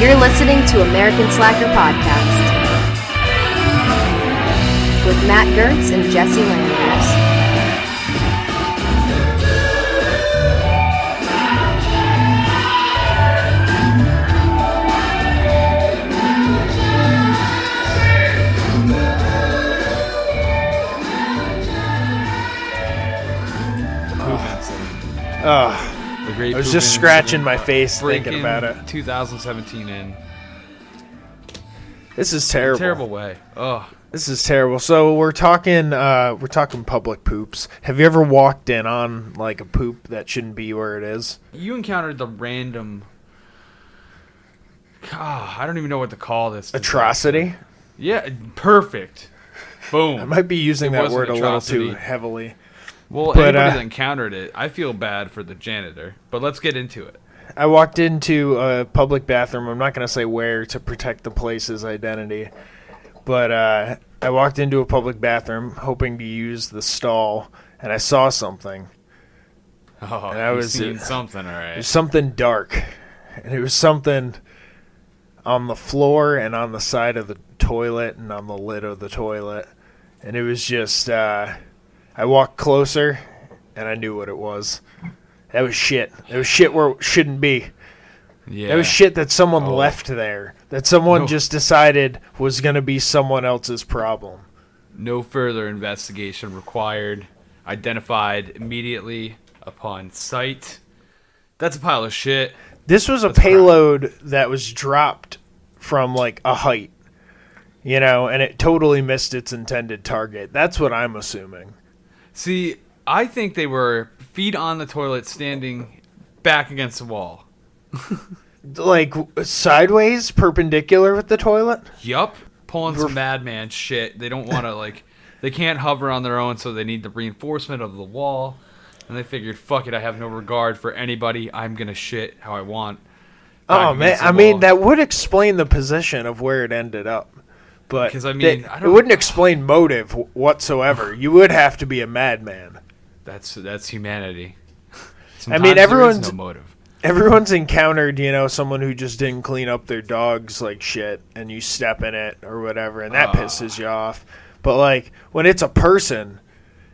You're listening to American Slacker Podcast with Matt Gertz and Jesse Landers. I was just scratching my face thinking about it. 2017 in. This is terrible. Terrible way. Oh, this is terrible. So we're talking public poops. Have you ever walked in on like a poop that shouldn't be where it is? You encountered the random. I don't even know what to call this. Atrocity? Yeah, perfect. Boom. I might be using that word a little too heavily. Well, anybody that encountered it, I feel bad for the janitor. But let's get into it. I walked into a public bathroom. I'm not going to say where to protect the place's identity. But I walked into a public bathroom hoping to use the stall, and I saw something. Oh, and I was seen something, all right. It was something dark. And it was something on the floor and on the side of the toilet and on the lid of the toilet. And it was just... I walked closer, and I knew what it was. That was shit. It was shit where it shouldn't be. Yeah. That was shit that someone left there. That someone just decided was going to be someone else's problem. No further investigation required. Identified immediately upon sight. That's a pile of shit. This was a payload that was dropped from, like, a height. You know, and it totally missed its intended target. That's what I'm assuming. See, I think they were feet on the toilet standing back against the wall. Like, sideways, perpendicular with the toilet? Yup. Pulling some madman shit. They don't want to, like, they can't hover on their own, so they need the reinforcement of the wall. And they figured, fuck it, I have no regard for anybody. I'm going to shit how I want. Oh, man. I mean, that would explain the position of where it ended up. But because, I mean, it wouldn't explain motive whatsoever. You would have to be a madman. That's humanity. I mean, everyone's no motive. Everyone's encountered, you know, someone who just didn't clean up their dog's like shit, and you step in it or whatever, and that pisses you off. But like when it's a person,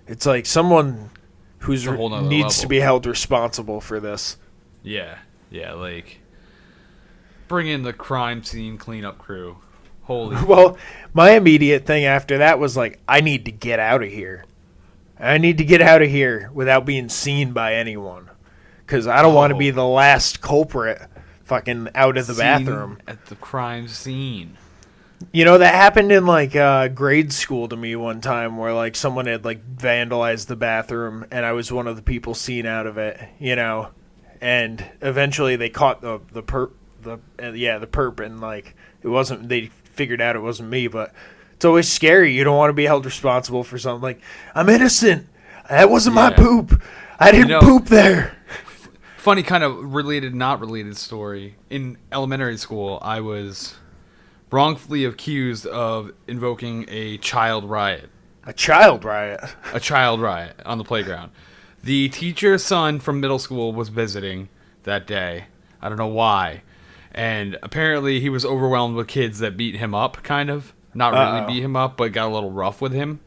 it's like someone who's needs to be held responsible for this. Yeah, like bring in the crime scene cleanup crew. Holy. Well, my immediate thing after that was like, I need to get out of here. I need to get out of here without being seen by anyone. Because I don't want to be the last culprit fucking out of the bathroom. At the crime scene. You know, that happened in like grade school to me one time where like someone had like vandalized the bathroom and I was one of the people seen out of it, you know. And eventually they caught the perp and like it wasn't, they figured out it wasn't me, but it's always scary. You don't want to be held responsible for something like, I'm innocent. That wasn't my poop. I didn't poop there. Funny kind of related, not related story. In elementary school, I was wrongfully accused of invoking a child riot. A child riot? A child riot on the playground. The teacher's son from middle school was visiting that day. I don't know why. And apparently he was overwhelmed with kids that beat him up, kind of. Not really beat him up, but got a little rough with him.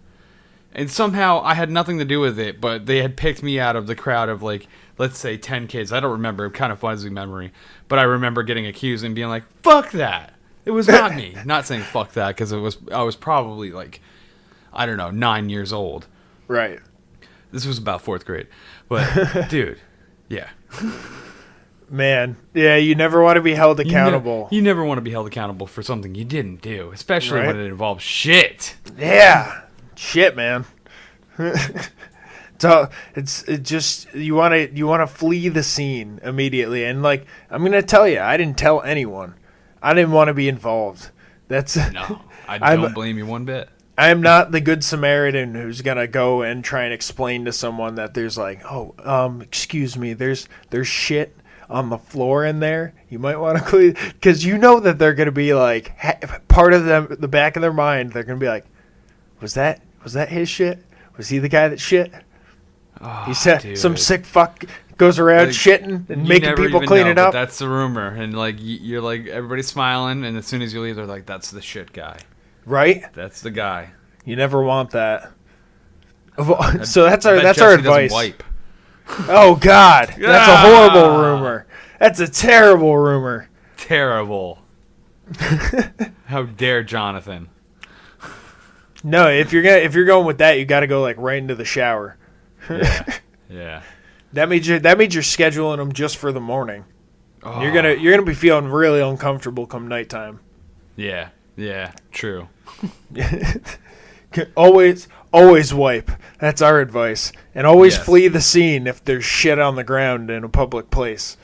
And somehow I had nothing to do with it, but they had picked me out of the crowd of, like, let's say 10 kids. I don't remember. Kind of fuzzy memory. But I remember getting accused and being like, fuck that. It was not me. Not saying fuck that, because I was probably, like, I don't know, 9 years old. Right. This was about 4th grade. But, dude, yeah. Man, yeah, you never want to be held accountable. You never want to be held accountable for something you didn't do, especially when it involves shit. Yeah, shit, man. So it's just you want to flee the scene immediately, and like I'm gonna tell you, I didn't tell anyone. I didn't want to be involved. No, I don't blame you one bit. I am not the good Samaritan who's gonna go and try and explain to someone that there's like, excuse me, there's shit on the floor in there. You might want to clean, because you know that they're going to be like, part of them, the back of their mind, they're going to be like, was that his shit? Was he the guy that shit? Oh, He said dude. some sick fuck goes around Like, shitting and You making never people even clean know, it but up. that's the rumor, and like you're like everybody's smiling, and as soon as you leave, they're like, "That's the shit guy. Right? That's the guy." You never want that. So that's I our bet that's Jesse our doesn't advice. Wipe. Oh God, that's a Ah! horrible rumor. That's a terrible rumor. Terrible. How dare Jonathan? No, if you're going with that, you got to go like right into the shower. Yeah. That means you're scheduling them just for the morning. Oh. You're gonna be feeling really uncomfortable come nighttime. Yeah. True. Always wipe. That's our advice. And always flee the scene if there's shit on the ground in a public place.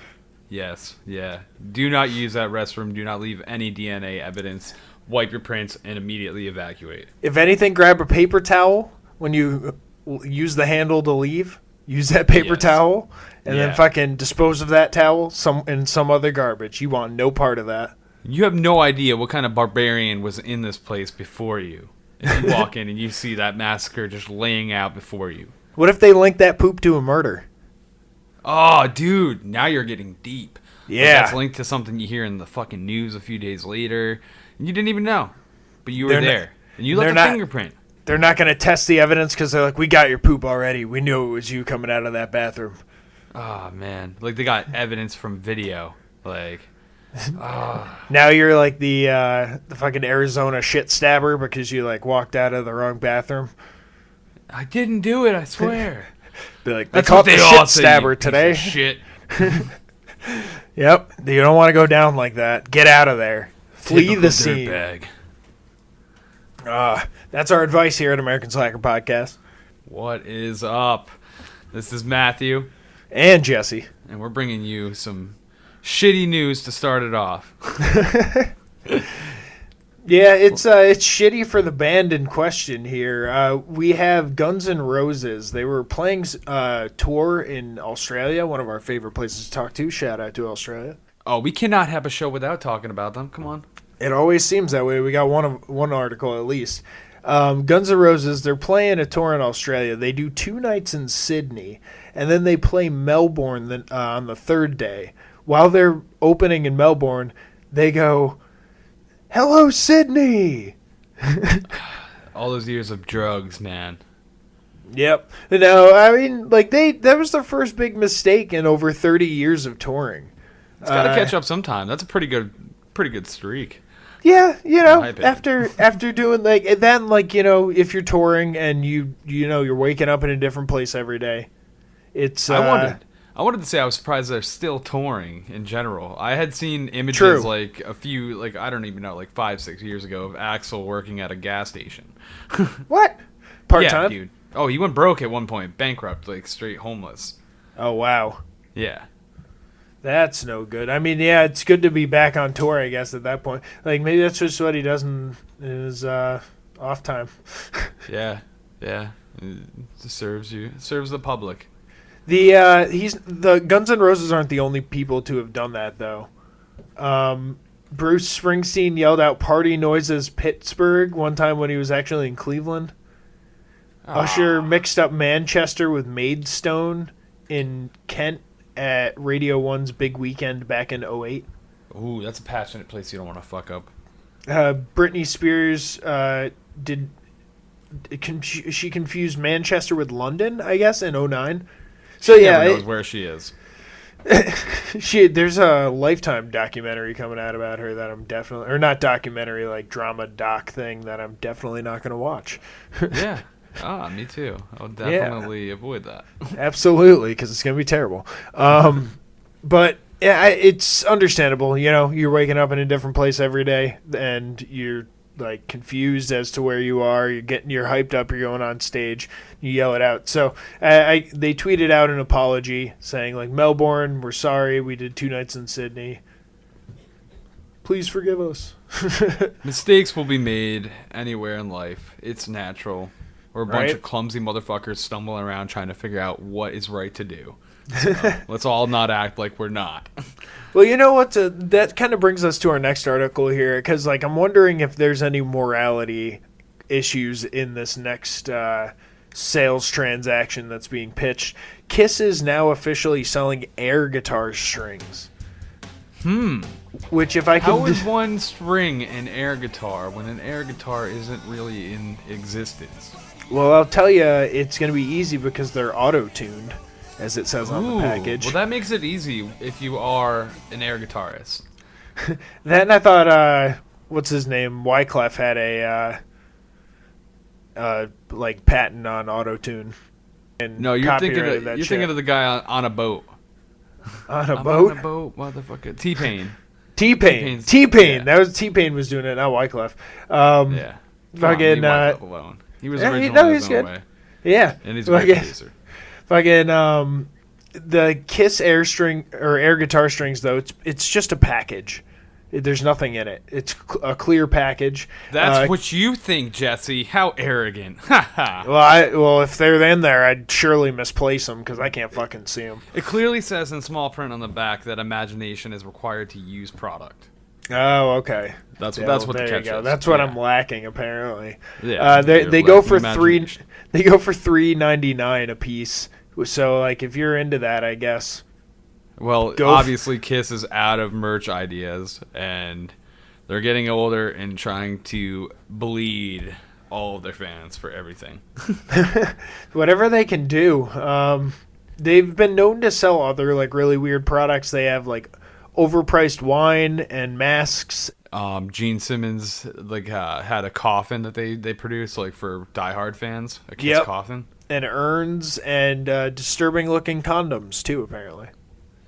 Yes. Yeah. Do not use that restroom. Do not leave any DNA evidence. Wipe your prints and immediately evacuate. If anything, grab a paper towel when you use the handle to leave. Use that paper towel and then fucking dispose of that towel in some other garbage. You want no part of that. You have no idea what kind of barbarian was in this place before you. If you walk in and you see that massacre just laying out before you. What if they link that poop to a murder? Oh, dude, now you're getting deep. Yeah. Like that's linked to something you hear in the fucking news a few days later, and you didn't even know, but you were there, and you left a fingerprint. They're not going to test the evidence because they're like, we got your poop already. We knew it was you coming out of that bathroom. Oh, man. Like, they got evidence from video. Like, Now you're like the fucking Arizona shit stabber because you like walked out of the wrong bathroom. I didn't do it, I swear. Be like, That's they caught what they the all shit say, stabber you piece today. of shit. Yep. You don't want to go down like that. Get out of there. Flee Typical the scene. dirtbag. That's our advice here at American Slacker Podcast. What is up? This is Matthew, And Jesse. and we're bringing you some shitty news to start it off. Yeah, it's shitty for the band in question here. We have Guns N' Roses. They were playing a tour in Australia, one of our favorite places to talk to. Shout out to Australia. Oh, we cannot have a show without talking about them. Come on. It always seems that way. We got one article at least. Guns N' Roses, they're playing a tour in Australia. They do 2 nights in Sydney, and then they play Melbourne on the third day. While they're opening in Melbourne, they go, "Hello, Sydney!" All those years of drugs, man. Yep. No, I mean, like that was their first big mistake in over 30 years of touring. It's got to catch up sometime. That's a pretty good streak. Yeah, you In know, my opinion. after doing like, and then like, you know, if you're touring and you know you're waking up in a different place every day, it's. I wanted to say I was surprised they're still touring in general. I had seen images True. like a few, like I don't even know, like 5-6 years ago of Axl working at a gas station. What? Part Yeah, time? dude. Oh, he went broke at one point, bankrupt, like straight homeless. Oh wow, Yeah. that's no good. I mean, yeah, it's good to be back on tour, I guess. At that point, like maybe that's just what he does in his off time. Yeah. It serves the public. The Guns N' Roses aren't the only people to have done that though. Bruce Springsteen yelled out "Party Noises Pittsburgh" one time when he was actually in Cleveland. Usher mixed up Manchester with Maidstone in Kent at Radio 1's Big Weekend back in 2008. Ooh, that's a passionate place you don't want to fuck up. Britney Spears she confused Manchester with London, I guess, in 2009. So yeah, Never knows where she is. There's a Lifetime documentary coming out about her that I'm definitely, or not documentary, like drama doc thing that I'm definitely not going to watch. Yeah. Me too. I would definitely avoid that. Absolutely, because it's going to be terrible. But yeah, it's understandable. You know, you're waking up in a different place every day, and you're like confused as to where you are. You're hyped up. You're going on stage. You yell it out. So they tweeted out an apology saying like, "Melbourne, we're sorry. We did 2 nights in Sydney. Please forgive us." Mistakes will be made anywhere in life. It's natural. We're a bunch Right? of clumsy motherfuckers stumbling around trying to figure out what is right to do. So, let's all not act like we're not. Well, you know what? That kind of brings us to our next article here, because like I'm wondering if there's any morality issues in this next sales transaction that's being pitched. Kiss is now officially selling air guitar strings. Which, if I How can... is one string an air guitar when an air guitar isn't really in existence? Well, I'll tell you, it's going to be easy because they're auto-tuned, as it says on the package. Well, that makes it easy if you are an air guitarist. Then I thought, what's his name? Wyclef had a patent on auto-tune. And No, you're thinking thinking of the guy on a boat. On a I'm boat? on a boat, motherfucker. T-Pain. T-Pain. Yeah. That was T-Pain was doing it, not Wyclef. Yeah. Fucking, Leave Wyclef alone. He was yeah, original in his he's own good. way. Yeah. And he's a great producer. Fucking, the Kiss air guitar strings, though, it's just a package. There's nothing in it. It's a clear package. That's what you think, Jesse. How arrogant. Ha ha. Well, if they're in there, I'd surely misplace them because I can't fucking see them. It clearly says in small print on the back that imagination is required to use product. Oh, okay. That's what the catch is. That's what I'm lacking, apparently. Yeah. They go for $3.99 a piece. So, if you're into that, I guess. Well, obviously, Kiss is out of merch ideas, and they're getting older and trying to bleed all of their fans for everything. Whatever they can do. They've been known to sell other really weird products. They have overpriced wine and masks. Gene Simmons had a coffin that they produced for Die Hard fans. A Kiss coffin. And urns and disturbing looking condoms too, apparently.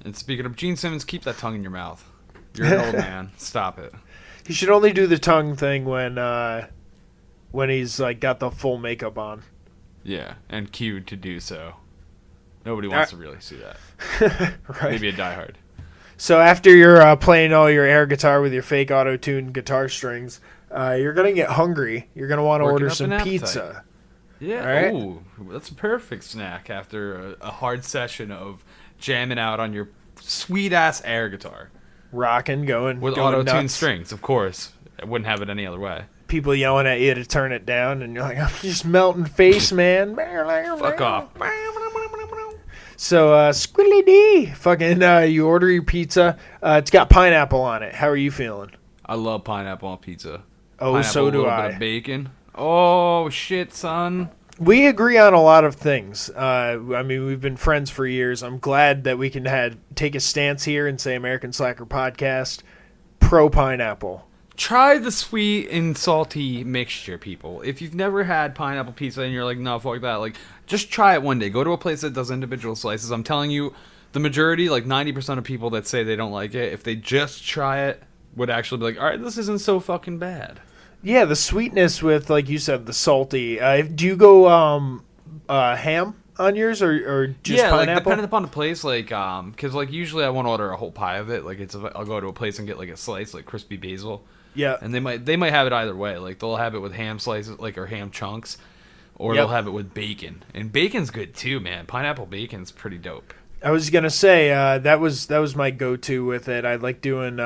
And speaking of Gene Simmons, keep that tongue in your mouth. You're an old man. Stop it. He should only do the tongue thing when he's got the full makeup on. Yeah, and cued to do so. Nobody wants to really see that. Right. Maybe a Die Hard. So after you're playing all your air guitar with your fake auto-tuned guitar strings, you're gonna get hungry. You're gonna want to order some pizza. Yeah. Right? Ooh, that's a perfect snack after a hard session of jamming out on your sweet ass air guitar. Rocking, going with auto-tuned strings, of course. I wouldn't have it any other way. People yelling at you to turn it down, and you're like, I'm just melting face, man. Fuck off. So, Squilly D, fucking, you order your pizza. It's got pineapple on it. How are you feeling? I love pineapple on pizza. Oh, pineapple, so do a little I. bit of bacon. Oh, shit, son. We agree on a lot of things. We've been friends for years. I'm glad that we can take a stance here and say American Slacker Podcast, pro pineapple. Try the sweet and salty mixture, people. If you've never had pineapple pizza and you're like, no, fuck that, just try it one day. Go to a place that does individual slices. I'm telling you, the majority, 90% of people that say they don't like it, if they just try it, would actually be like, all right, this isn't so fucking bad. Yeah, the sweetness with, like you said, the salty. Do you go ham on yours or just pineapple? Depending upon the place, because usually I won't order a whole pie of it. I'll go to a place and get a slice, crispy basil. Yeah, and they might have it either way. They'll have it with ham slices, or ham chunks, or they'll have it with bacon. And bacon's good too, man. Pineapple bacon's pretty dope. I was gonna say that was my go-to with it. I like doing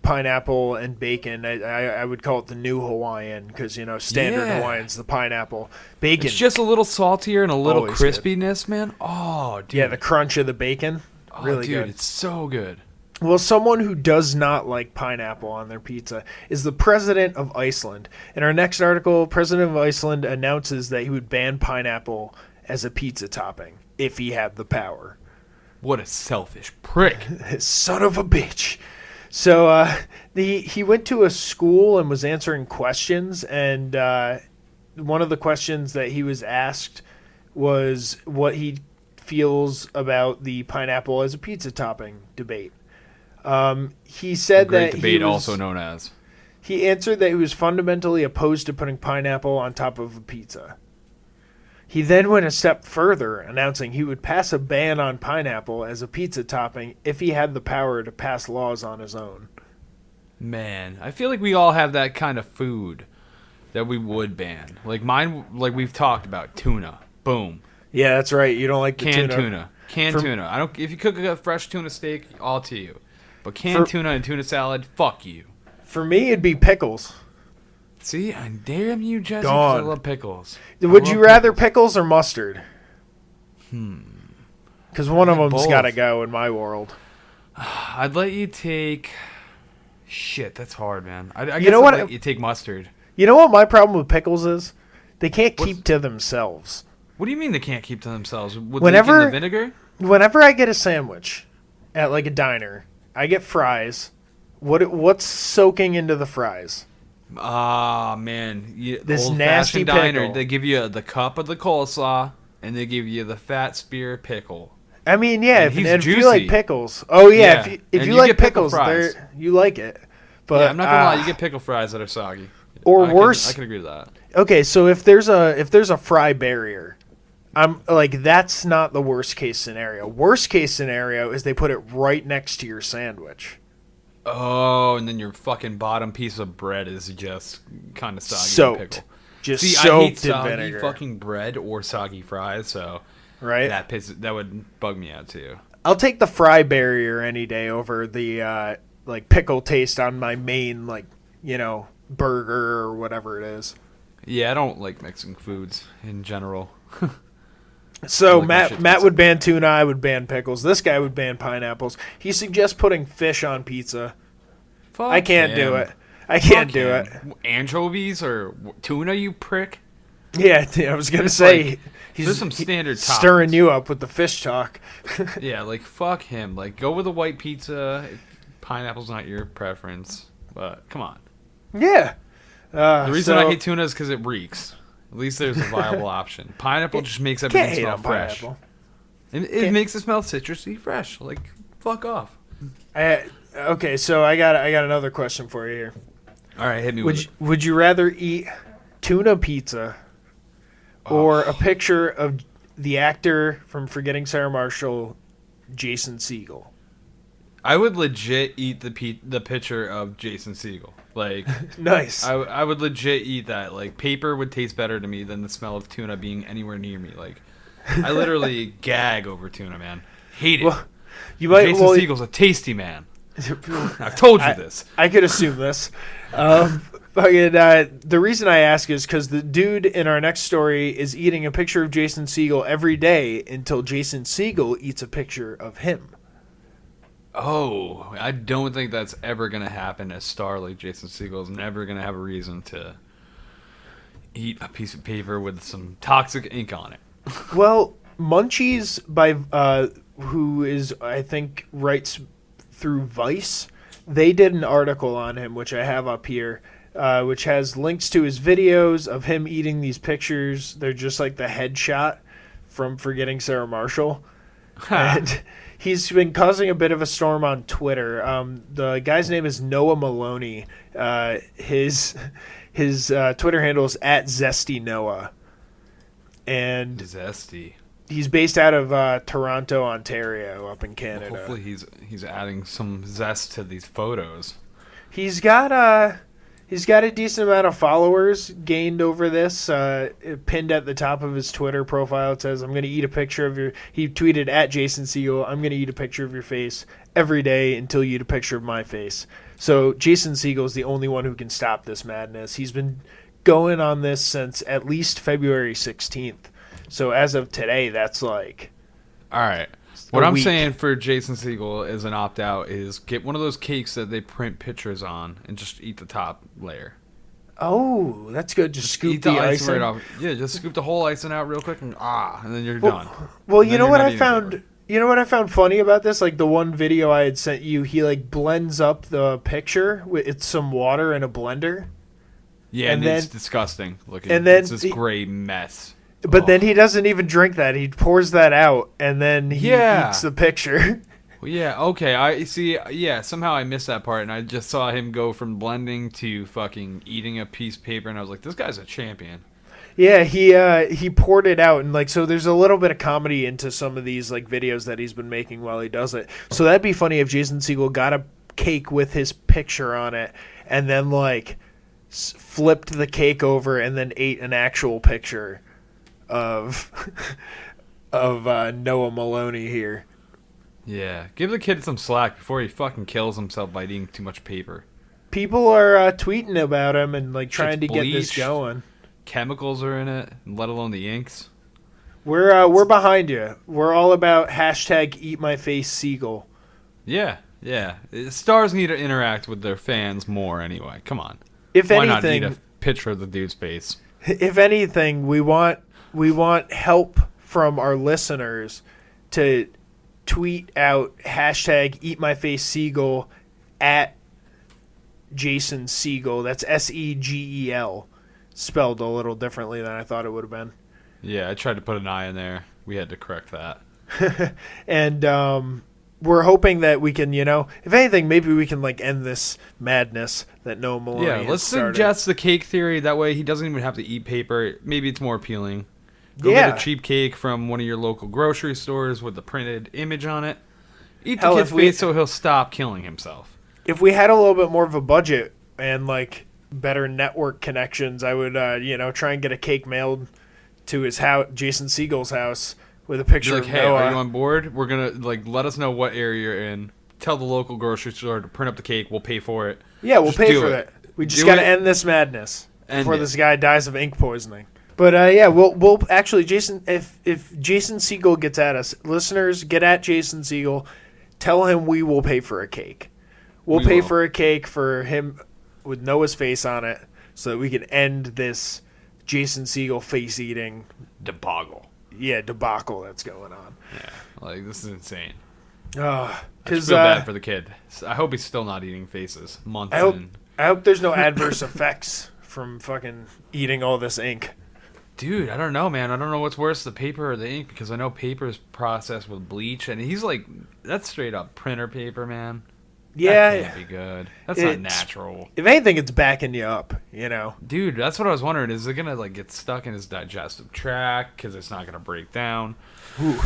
pineapple and bacon. I would call it the new Hawaiian because standard Hawaiian's the pineapple. Bacon. It's just a little saltier and a little Always crispiness, man. Oh, dude. Yeah, the crunch of the bacon. Really dude, good. It's so good. Well, someone who does not like pineapple on their pizza is the president of Iceland. In our next article, President of Iceland announces that he would ban pineapple as a pizza topping if he had the power. What a selfish prick. Son of a bitch. So he went to a school and was answering questions, and one of the questions that he was asked was what he feels about the pineapple as a pizza topping debate. He said Great that debate, also known as. He answered that he was fundamentally opposed to putting pineapple on top of a pizza. He then went a step further, announcing he would pass a ban on pineapple as a pizza topping if he had the power to pass laws on his own. Man, I feel like we all have that kind of food that we would ban. Mine, we've talked about, tuna. Boom. Yeah, that's right. You don't like the canned tuna. Canned tuna. I don't. If you cook a fresh tuna steak, all to you. But canned tuna and tuna salad, fuck you. For me, it'd be pickles. See, damn you, Jesse, 'cause I love pickles. Would you rather pickles or mustard? Because one of them's got to go in my world. I'd let you take... Shit, that's hard, man. I guess You know what? I'd let you take mustard. You know what my problem with pickles is? They can't keep to themselves. What do you mean they can't keep to themselves? Would Whenever- they get in the vinegar? Whenever I get a sandwich at like a diner, I get fries. What's soaking into the fries? Ah, man. This Old-fashioned nasty diner, pickle. they give you the cup of the coleslaw, and they give you the fat spear pickle. I mean, yeah, And he's if you juicy. like pickles. Oh, yeah, Yeah. if And you you like get pickle pickles, fries. you like it. But Yeah, I'm not gonna lie, you get pickle fries that are soggy. Or I worse. I can agree with that. Okay, so if there's a fry barrier, I'm like, that's not the worst case scenario. Worst case scenario is they put it right next to your sandwich. Oh, and then your fucking bottom piece of bread is just kind of soggy with Soaked. pickle. Just See, I soaked hate in soggy vinegar. fucking bread or soggy fries, so Right? that would bug me out too. I'll take the fry barrier any day over the like pickle taste on my main burger or whatever it is. Yeah, I don't like mixing foods in general. So like my shit Matt pizza. would ban tuna, I would ban pickles. This guy would ban pineapples. He suggests putting fish on pizza. Fuck I can't do him. it. I can't Fuck do it. him. Anchovies or tuna, you prick? Yeah, I was gonna There's say like- he's there's some standard stirring toppings. you up with the fish talk. Yeah, like fuck him. Like go with a white pizza. Pineapple's not your preference, but come on. Yeah. The reason I hate tuna is because it reeks. At least there's a viable option. Pineapple just makes can't everything hate smell on fresh. pineapple. It makes it smell citrusy, fresh. Like fuck off. Okay, so I got another question for you here. All right, hit me with it. Would you rather eat tuna pizza or a picture of the actor from Forgetting Sarah Marshall, Jason Segel? I would legit eat the picture of Jason Segel. Like, Nice. I would legit eat that. Like, paper would taste better to me than the smell of tuna being anywhere near me. Like, I literally gag over tuna, man. Hate it. Well, you might. Jason well, Segel's a tasty man. I've told you this. I could assume this. The reason I ask is because the dude in our next story is eating a picture of Jason Segel every day until Jason Segel eats a picture of him. Oh, I don't think that's ever going to happen. A star like Jason Segel is never going to have a reason to eat a piece of paper with some toxic ink on it. Well, Munchies by who is I think writes through Vice. They did an article on him, which I have up here, which has links to his videos of him eating these pictures. They're just like the headshot from Forgetting Sarah Marshall. And he's been causing a bit of a storm on Twitter. The guy's name is Noah Maloney. His Twitter handle is @ZestyNoah. And Zesty. he's based out of Toronto, Ontario, up in Canada. Hopefully he's adding some zest to these photos. He's got a decent amount of followers gained over this. Pinned at the top of his Twitter profile, it says, "I'm going to eat a picture of your." He tweeted @Jason Segel, "I'm going to eat a picture of your face every day until you eat a picture of my face." So Jason Segel is the only one who can stop this madness. He's been going on this since at least February 16th. So as of today, that's like All right. What I'm week. saying for Jason Segel as an opt-out is get one of those cakes that they print pictures on and just eat the top layer. Oh, that's good. Just scoop Eat the icing icing. right off. Yeah, just scoop the whole icing out real quick and then you're done. Well, And you then know you're what not I eating found? paper. You know what I found funny about this? Like the one video I had sent you, he like blends up the picture with some water in a blender. Yeah, and and it's then- disgusting looking. and then it's this he- gray mess. But Oh. then he doesn't even drink that. He pours that out and then he Yeah. eats the picture. Well, yeah, okay. I see. Yeah, somehow I missed that part, and I just saw him go from blending to fucking eating a piece of paper, and I was like, "This guy's a champion." Yeah, he poured it out and like so there's a little bit of comedy into some of these like videos that he's been making while he does it. So that'd be funny if Jason Segel got a cake with his picture on it and then like flipped the cake over and then ate an actual picture of Noah Maloney here. Yeah, give the kid some slack before he fucking kills himself by eating too much paper. people are tweeting about him and like trying to get this bleached. going. Chemicals are in it, let alone the inks. We're behind you. We're all about hashtag Eat My Face Segel. Yeah. Stars need to interact with their fans more anyway. Come on. If Why anything, not need a picture of the dude's face? if anything, we want help from our listeners to tweet out hashtag Eat My Face Segel at Jason Segel. That's Segel, spelled a little differently than I thought it would have been. Yeah, I tried to put an I in there. We had to correct that. And we're hoping that we can, if anything, maybe we can like end this madness that Noah Maloney Yeah, has let's started. suggest the cake theory. That way he doesn't even have to eat paper. Maybe it's more appealing. Go Yeah. get a cheap cake from one of your local grocery stores with the printed image on it. Eat the Hell, kid's if we- face so he'll stop killing himself. If we had a little bit more of a budget and like better network connections, I would, try and get a cake mailed to his house, Jason Segel's house, with a picture Be like, of hey, Noah. are you on board? We're gonna let us know what area you're in. Tell the local grocery store to print up the cake. We'll pay for it. Yeah, we'll Just pay do for it. that. We just Do got to it. end this madness End before it. this guy dies of ink poisoning. But we'll actually, Jason, if Jason Segel gets at us, listeners, get at Jason Segel. Tell him we will pay for a cake. We'll We pay will. for a cake for him with Noah's face on it, so that we can end this Jason Segel face eating Debacle. debacle that's going on. Yeah, this is insane. Because I just feel bad for the kid. I hope he's still not eating faces. Months in. I hope there's no adverse effects from fucking eating all this ink. Dude, I don't know, man. I don't know what's worse, the paper or the ink, because I know paper is processed with bleach, and he's like, that's straight up printer paper, man. Yeah, That can't be good. That's not It's- natural. if anything, it's backing you up. Dude, that's what I was wondering. Is it gonna get stuck in his digestive tract because it's not gonna break down? Ooh.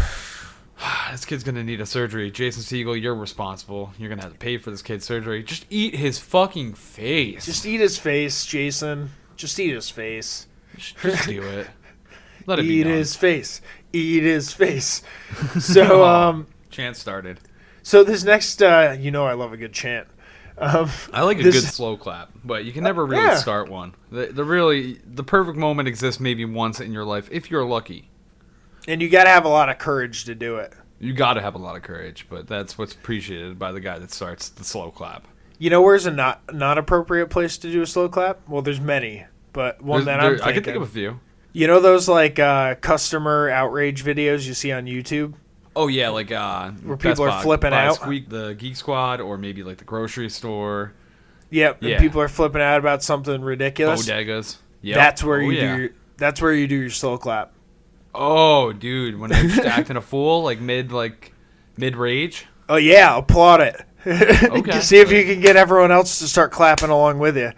This kid's gonna need a surgery. Jason Segel, you're responsible. You're gonna have to pay for this kid's surgery. Just eat his fucking face. Just eat his face, Jason. Just eat his face. Just do it. Let it be Eat done. his face. Eat his face. So, Chant started. so this next, I love a good chant. I like a This- good slow clap, but you can never really yeah. start one. The perfect moment exists maybe once in your life if you're lucky. And you got to have a lot of courage to do it. You got to have a lot of courage, but that's what's appreciated by the guy that starts the slow clap. Where's a not appropriate place to do a slow clap? Well, there's many, but one that I'm thinking. I can think of a few. Those customer outrage videos you see on YouTube? Oh yeah, where people are flipping out? Squeak, the Geek Squad, or maybe the grocery store, Yep. Yeah. And people are flipping out about something ridiculous. bodegas. Yep. That's where That's where you do your slow clap. Oh, dude, when they're just acting a fool, mid rage. Oh yeah, applaud it. Okay. See if you can get everyone else to start clapping along with you.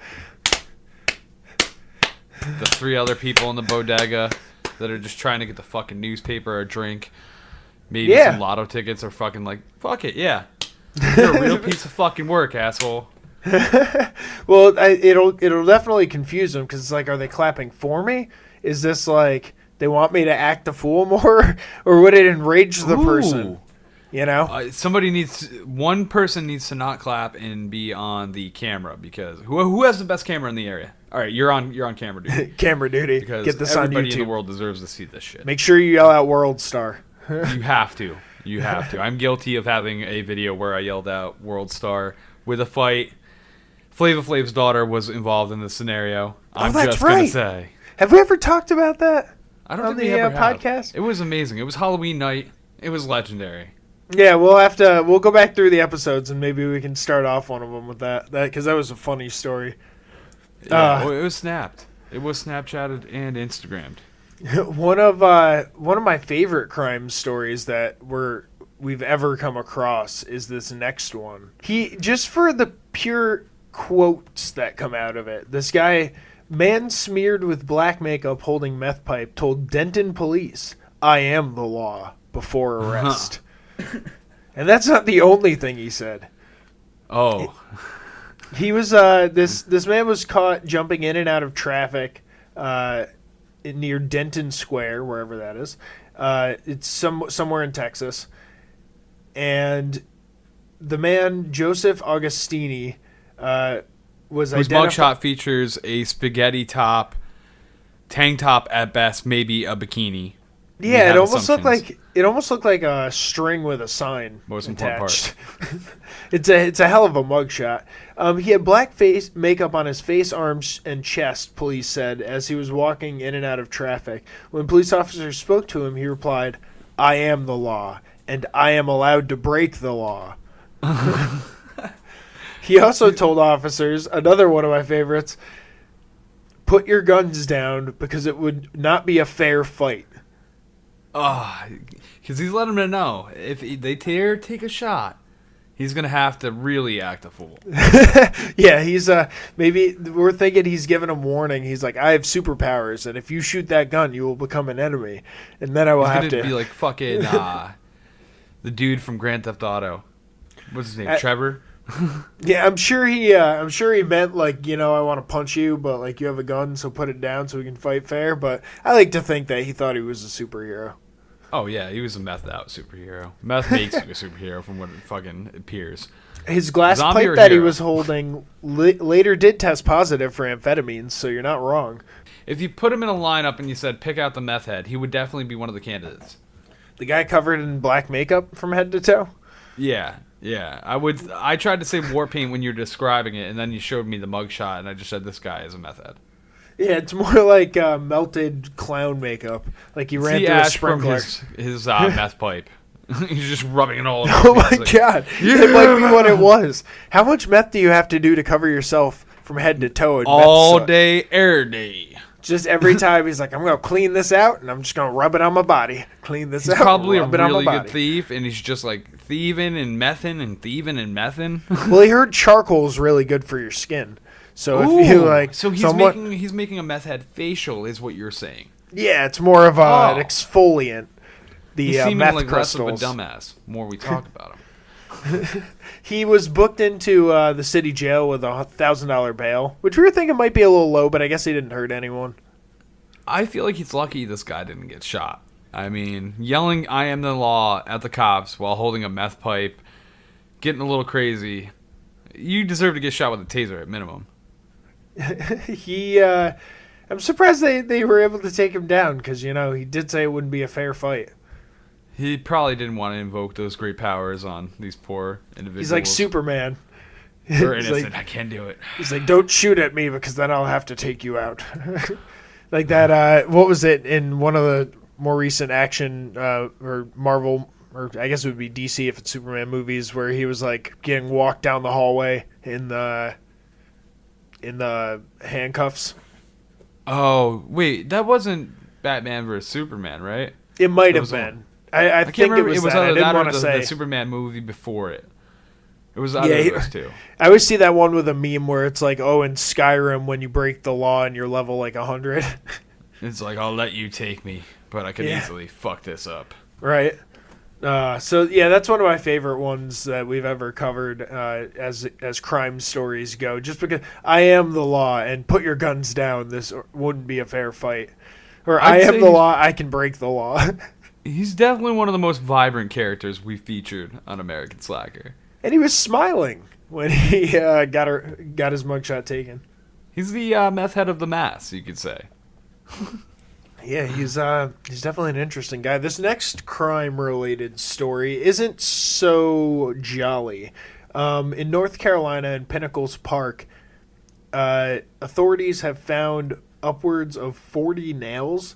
The three other people in the bodega that are just trying to get the fucking newspaper or drink, maybe Yeah. some lotto tickets, or fucking fuck it, yeah. You're a real piece of fucking work, asshole. Well, it'll definitely confuse them because it's like, are they clapping for me? Is this like they want me to act the fool more, or would it enrage the person? One person needs to not clap and be on the camera, because who has the best camera in the area? All right, you're on camera duty. Camera duty. Because Get this on everybody in the YouTube. world deserves to see this shit. Make sure you yell out "World Star." You have to. You have to. I'm guilty of having a video where I yelled out "World Star" with a fight. Flava Flav's daughter was involved in the scenario. I'm that's just gonna right. say. Have we ever talked about that? I don't On think the, we ever have. podcast? It was amazing. It was Halloween night. It was legendary. Yeah, we'll go back through the episodes and maybe we can start off one of them with that because that was a funny story. Yeah, it was snapped. It was Snapchatted and Instagrammed. One of my favorite crime stories that we've ever come across is this next one. Just for the pure quotes that come out of it. This guy, man smeared with black makeup holding meth pipe, told Denton police, "I am the law," before arrest. And that's not the only thing he said. Oh. He was this man was caught jumping in and out of traffic near Denton Square, wherever that is. It's somewhere in Texas. And the man, Joseph Augustini, was whose identified. mugshot features a spaghetti top, tank top at best, maybe a bikini. Yeah, it almost looked like a string with a sign Most important attached. It's a hell of a mugshot. He had black face makeup on his face, arms, and chest. Police said as he was walking in and out of traffic. When police officers spoke to him, he replied, "I am the law, and I am allowed to break the law." He also told officers, another one of my favorites, "Put your guns down because it would not be a fair fight." Because he's letting them know if they dare take a shot, he's gonna have to really act a fool. Yeah, he's maybe we're thinking he's giving him warning. He's like, "I have superpowers, and if you shoot that gun, you will become an enemy, and then I will have to be like fucking the dude from Grand Theft Auto. What's his name? Trevor. Yeah, I'm sure he meant like, I want to punch you, but like you have a gun, so put it down so we can fight fair. But I like to think that he thought he was a superhero. Oh yeah, he was a methed out superhero. Meth makes you a superhero from what it fucking appears. His glass Zombie pipe or that he hero? was holding later did test positive for amphetamines, so you're not wrong. If you put him in a lineup and you said pick out the meth head, he would definitely be one of the candidates. The guy covered in black makeup from head to toe? Yeah. I tried to say war paint when you were describing it, and then you showed me the mugshot, and I just said this guy is a meth head. Yeah, it's more like melted clown makeup. Like he ran through a ash from sprinkler. his meth pipe. He's just rubbing it all over. Oh my It's like, god, it might be what it was. How much meth do you have to do to cover yourself from head to toe? In all meth day, air day. Just every time he's like, I'm going to clean this out, and I'm just going to rub it on my body. Clean this He's out, probably a rub it on my really good body. thief, and he's just like thieving and mething and thieving and mething. Well, he heard charcoal is really good for your skin. So if you like, so he's making a meth head facial, is what you're saying. Yeah, it's more of an exfoliant. The He's seeming meth like crystals. less of a dumbass. More we talk about him. He was booked into the city jail with a $1,000 bail, which we were thinking might be a little low, but I guess he didn't hurt anyone. I feel like he's lucky this guy didn't get shot. I mean, yelling "I am the law" at the cops while holding a meth pipe, getting a little crazy. You deserve to get shot with a taser at minimum. I'm surprised they were able to take him down because, he did say it wouldn't be a fair fight. He probably didn't want to invoke those great powers on these poor individuals. He's like Superman. They're He's innocent. like- I can't do it. He's like, don't shoot at me because then I'll have to take you out. Like that, what was it in one of the more recent action or Marvel, or I guess it would be DC if it's Superman movies, where he was like getting walked down the hallway in the handcuffs. Oh, wait. That wasn't Batman versus Superman, right? It might It have was been. I can't think remember. it was that. either I didn't that or want to say. the Superman movie before it. It was either of those two. I always see that one with a meme where it's like, oh, in Skyrim, when you break the law and you're level like 100. It's like, I'll let you take me, but I could easily fuck this up. Right. So yeah, that's one of my favorite ones that we've ever covered as crime stories go. Just because I am the law and put your guns down, this wouldn't be a fair fight. Or I am the law, I can break the law. He's definitely one of the most vibrant characters we featured on American Slacker. And he was smiling when he got his mugshot taken. He's the meth head of the mass, you could say. Yeah, he's definitely an interesting guy. This next crime-related story isn't so jolly. In North Carolina, in Pinnacles Park, authorities have found upwards of 40 nails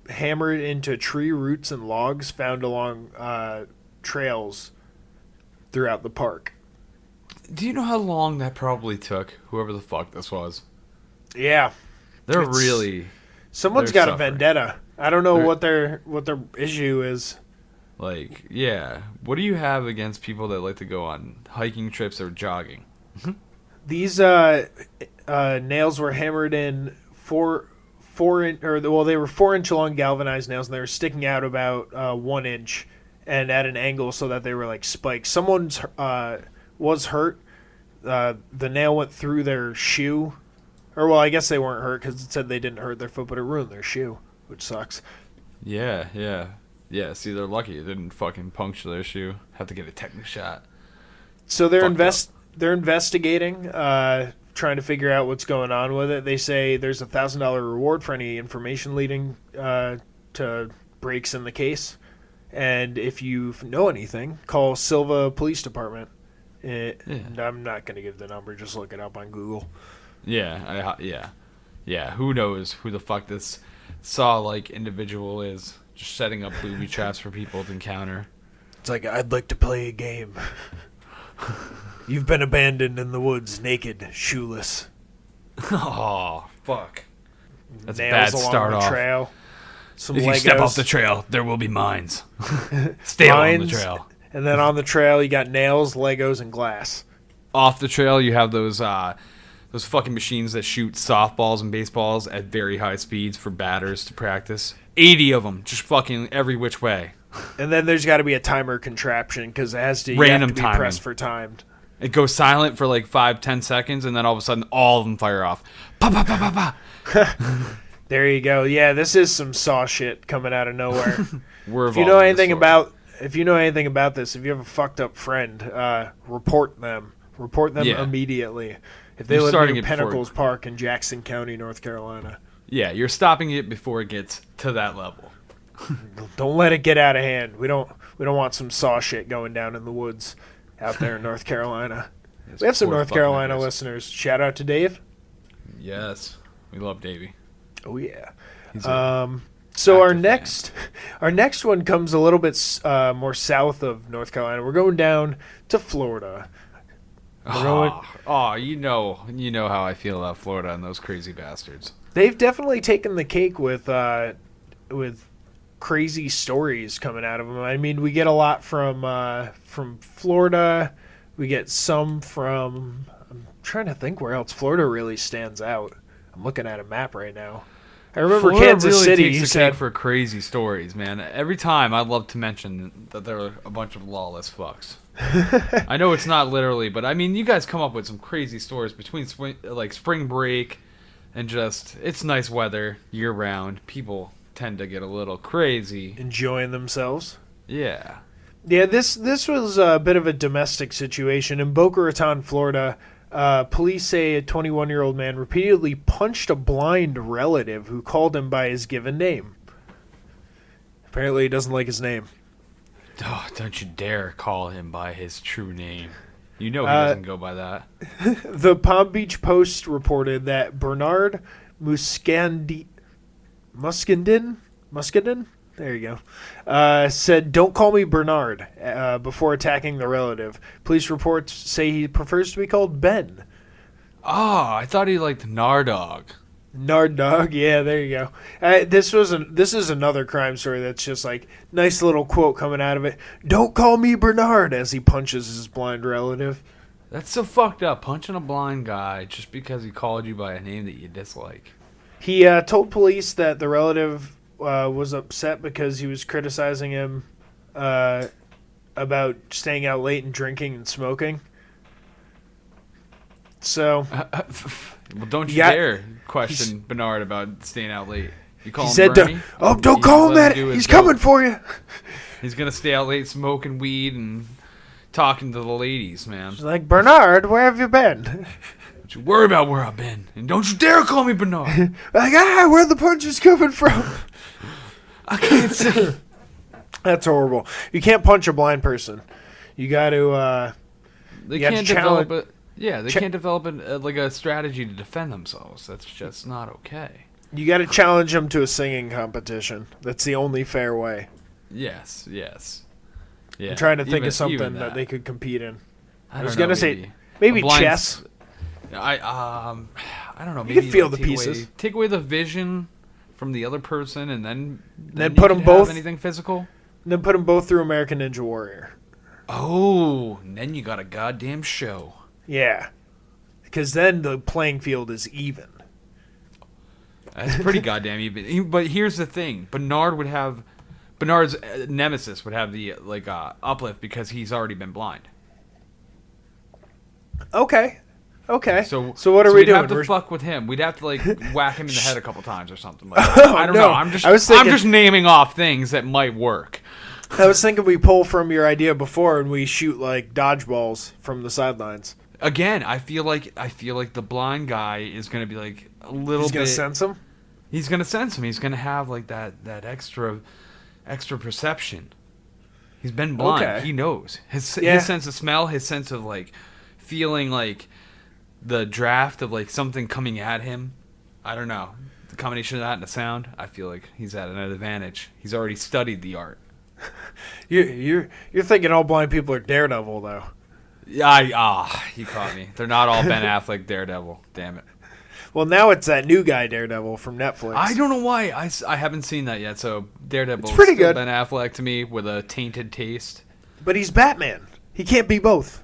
hammered into tree roots and logs found along trails throughout the park. Do you know how long that probably took, whoever the fuck this was? Yeah. They're really... Someone's they're got suffering. a vendetta. I don't know They're- what their issue is. Like, yeah. What do you have against people that like to go on hiking trips or jogging? These nails were hammered in they were 4-inch long galvanized nails, and they were sticking out about 1 inch and at an angle so that they were like spikes. Someone's was hurt. The nail went through their shoe. Or, well, I guess they weren't hurt because it said they didn't hurt their foot, but it ruined their shoe, which sucks. Yeah. See, they're lucky it didn't fucking puncture their shoe. Have to get a tetanus shot. So they're Fucked up. they're investigating, trying to figure out what's going on with it. They say there's a $1,000 reward for any information leading to breaks in the case. And if you know anything, call Silva Police Department. I'm not going to give the number. Just look it up on Google. Yeah. Who knows who the fuck this Saw-like individual is? Just setting up booby traps for people to encounter. It's like, I'd like to play a game. You've been abandoned in the woods, naked, shoeless. Oh, fuck. That's a Nails bad along start the off. trail. Some If Legos. you step off the trail, there will be mines. Stay along the trail. And then on the trail, you got nails, Legos, and glass. Off the trail, you have those fucking machines that shoot softballs and baseballs at very high speeds for batters to practice. 80 of them, just fucking every which way. And then there's got to be a timer contraption because it has to, Random you have to be timing. pressed for timed. It goes silent for like 5-10 seconds, and then all of a sudden, all of them fire off. Pa pa pa pa pa. There you go. Yeah, this is some Saw shit coming out of nowhere. If you know anything about this, if you have a fucked up friend, report them. Report them immediately. If they live near Pinnacles Park in Jackson County, North Carolina. Yeah, you're stopping it before it gets to that level. Don't let it get out of hand. We don't want some Saw shit going down in the woods out there in North Carolina. We have some North Carolina listeners. Shout out to Dave. Yes, we love Davey. Oh yeah. So our next one comes a little bit more south of North Carolina. We're going down to Florida. You know how I feel about Florida and those crazy bastards. They've definitely taken the cake with crazy stories coming out of them. I mean, we get a lot from Florida. We get some from. I'm trying to think where else Florida really stands out. I'm looking at a map right now. I remember Florida Kansas really City. Takes You the said cake for crazy stories, man. Every time I'd love to mention that there are a bunch of lawless fucks. I know it's not literally, but I mean, you guys come up with some crazy stories between spring break and just it's nice weather year round. People tend to get a little crazy, enjoying themselves. Yeah. Yeah, this was a bit of a domestic situation in Boca Raton, Florida. Police say a 21-year-old man repeatedly punched a blind relative who called him by his given name. Apparently, he doesn't like his name. Oh, don't you dare call him by his true name. You know he doesn't go by that. The Palm Beach Post reported that Bernard Muscandin? There you go. Said, "Don't call me Bernard," before attacking the relative. Police reports say he prefers to be called Ben. Oh, I thought he liked Nardog. Nardog, yeah, there you go. This is another crime story that's just like nice little quote coming out of it. "Don't call me Bernard," as he punches his blind relative. That's so fucked up, punching a blind guy just because he called you by a name that you dislike. He told police that the relative was upset because he was criticizing him about staying out late and drinking and smoking. So, well, don't you dare question Bernard about staying out late. You call him said, Bernie? "Don't call him that. He's coming for you." He's gonna stay out late smoking weed and talking to the ladies, man. She's like, "Bernard, where have you been?" Don't you worry about where I've been, and don't you dare call me Bernard. Like, where the punch is coming from? I can't see. That's horrible. You can't punch a blind person. You got to. They can't develop a. Yeah, they can't develop a strategy to defend themselves. That's just not okay. You got to challenge them to a singing competition. That's the only fair way. Yes. Yeah. I'm trying to think of something that they could compete in. I was gonna say maybe chess. I don't know. Maybe you can feel the pieces. Take away the vision from the other person, and then put them both. Anything physical? Then put them both through American Ninja Warrior. Oh, and then you got a goddamn show. Yeah, because then the playing field is even. That's pretty goddamn even. But here's the thing: Bernard's nemesis would have the uplift because he's already been blind. Okay. So what are we we'd doing? Have to fuck with him. We'd have to whack him in the head a couple times or something like that. I don't know. I'm just naming off things that might work. I was thinking we pull from your idea before and we shoot like dodgeballs from the sidelines. again, I feel like the blind guy is gonna be like a little He's bit. gonna sense him. He's gonna sense him. He's gonna have like that extra perception. He's been blind. Okay. He knows his sense of smell, his sense of like feeling like the draft of like something coming at him. I don't know. The combination of that and the sound, I feel like he's at an advantage. He's already studied the art. You're thinking all blind people are Daredevil though. Yeah, you caught me. They're not all Ben Affleck Daredevil. Damn it. Well, now it's that new guy Daredevil from Netflix. I don't know why. I haven't seen that yet. So Daredevil It's pretty is still good. Ben Affleck to me with a tainted taste. But he's Batman. He can't be both.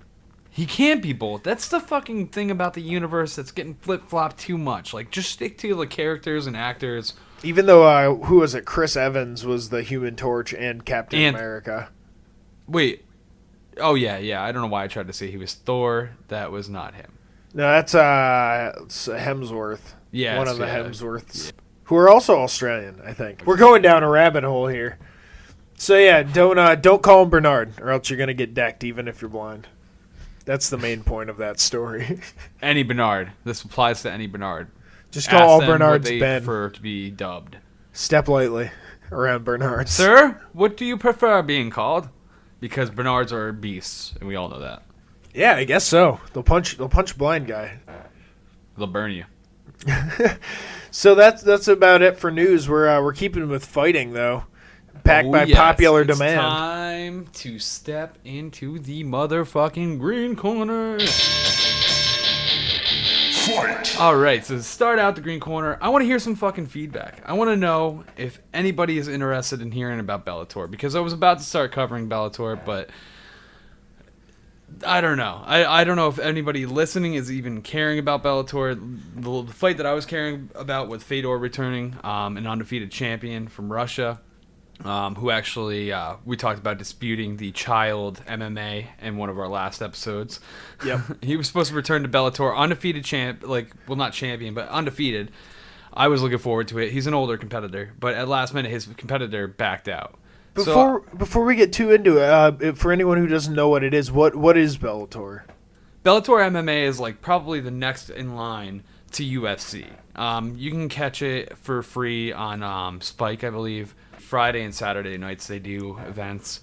He can't be both. That's the fucking thing about the universe that's getting flip-flopped too much. Like, just stick to the characters and actors. Even though, who was it? Chris Evans was the Human Torch and Captain America. Wait. Oh, yeah. I don't know why I tried to say he was Thor. That was not him. No, that's it's Hemsworth. Yeah, one of the Hemsworths, who are also Australian, I think. We're going down a rabbit hole here. So yeah, don't call him Bernard, or else you're gonna get decked, even if you're blind. That's the main point of that story. Any Bernard. This applies to any Bernard. Just call all Bernards what they Ben. prefer to be dubbed. Step lightly around Bernards. Sir, what do you prefer being called? Because Bernards are beasts, and we all know that. Yeah, I guess so. They'll punch blind guy. They'll burn you. So that's about it for news. We're keeping with fighting though, packed by popular demand. It's time to step into the motherfucking green corner. Fight. All right, so to start out the green corner, I want to hear some fucking feedback. I want to know if anybody is interested in hearing about Bellator, because I was about to start covering Bellator, but I don't know. I don't know if anybody listening is even caring about Bellator. The fight that I was caring about with Fedor returning, an undefeated champion from Russia, who actually, we talked about disputing the child MMA in one of our last episodes. Yep. He was supposed to return to Bellator, undefeated not champion, but undefeated. I was looking forward to it. He's an older competitor, but at last minute, his competitor backed out. Before we get too into it, for anyone who doesn't know what it is, what is Bellator? Bellator MMA is like probably the next in line to UFC. You can catch it for free on Spike, I believe. Friday and Saturday nights they do events.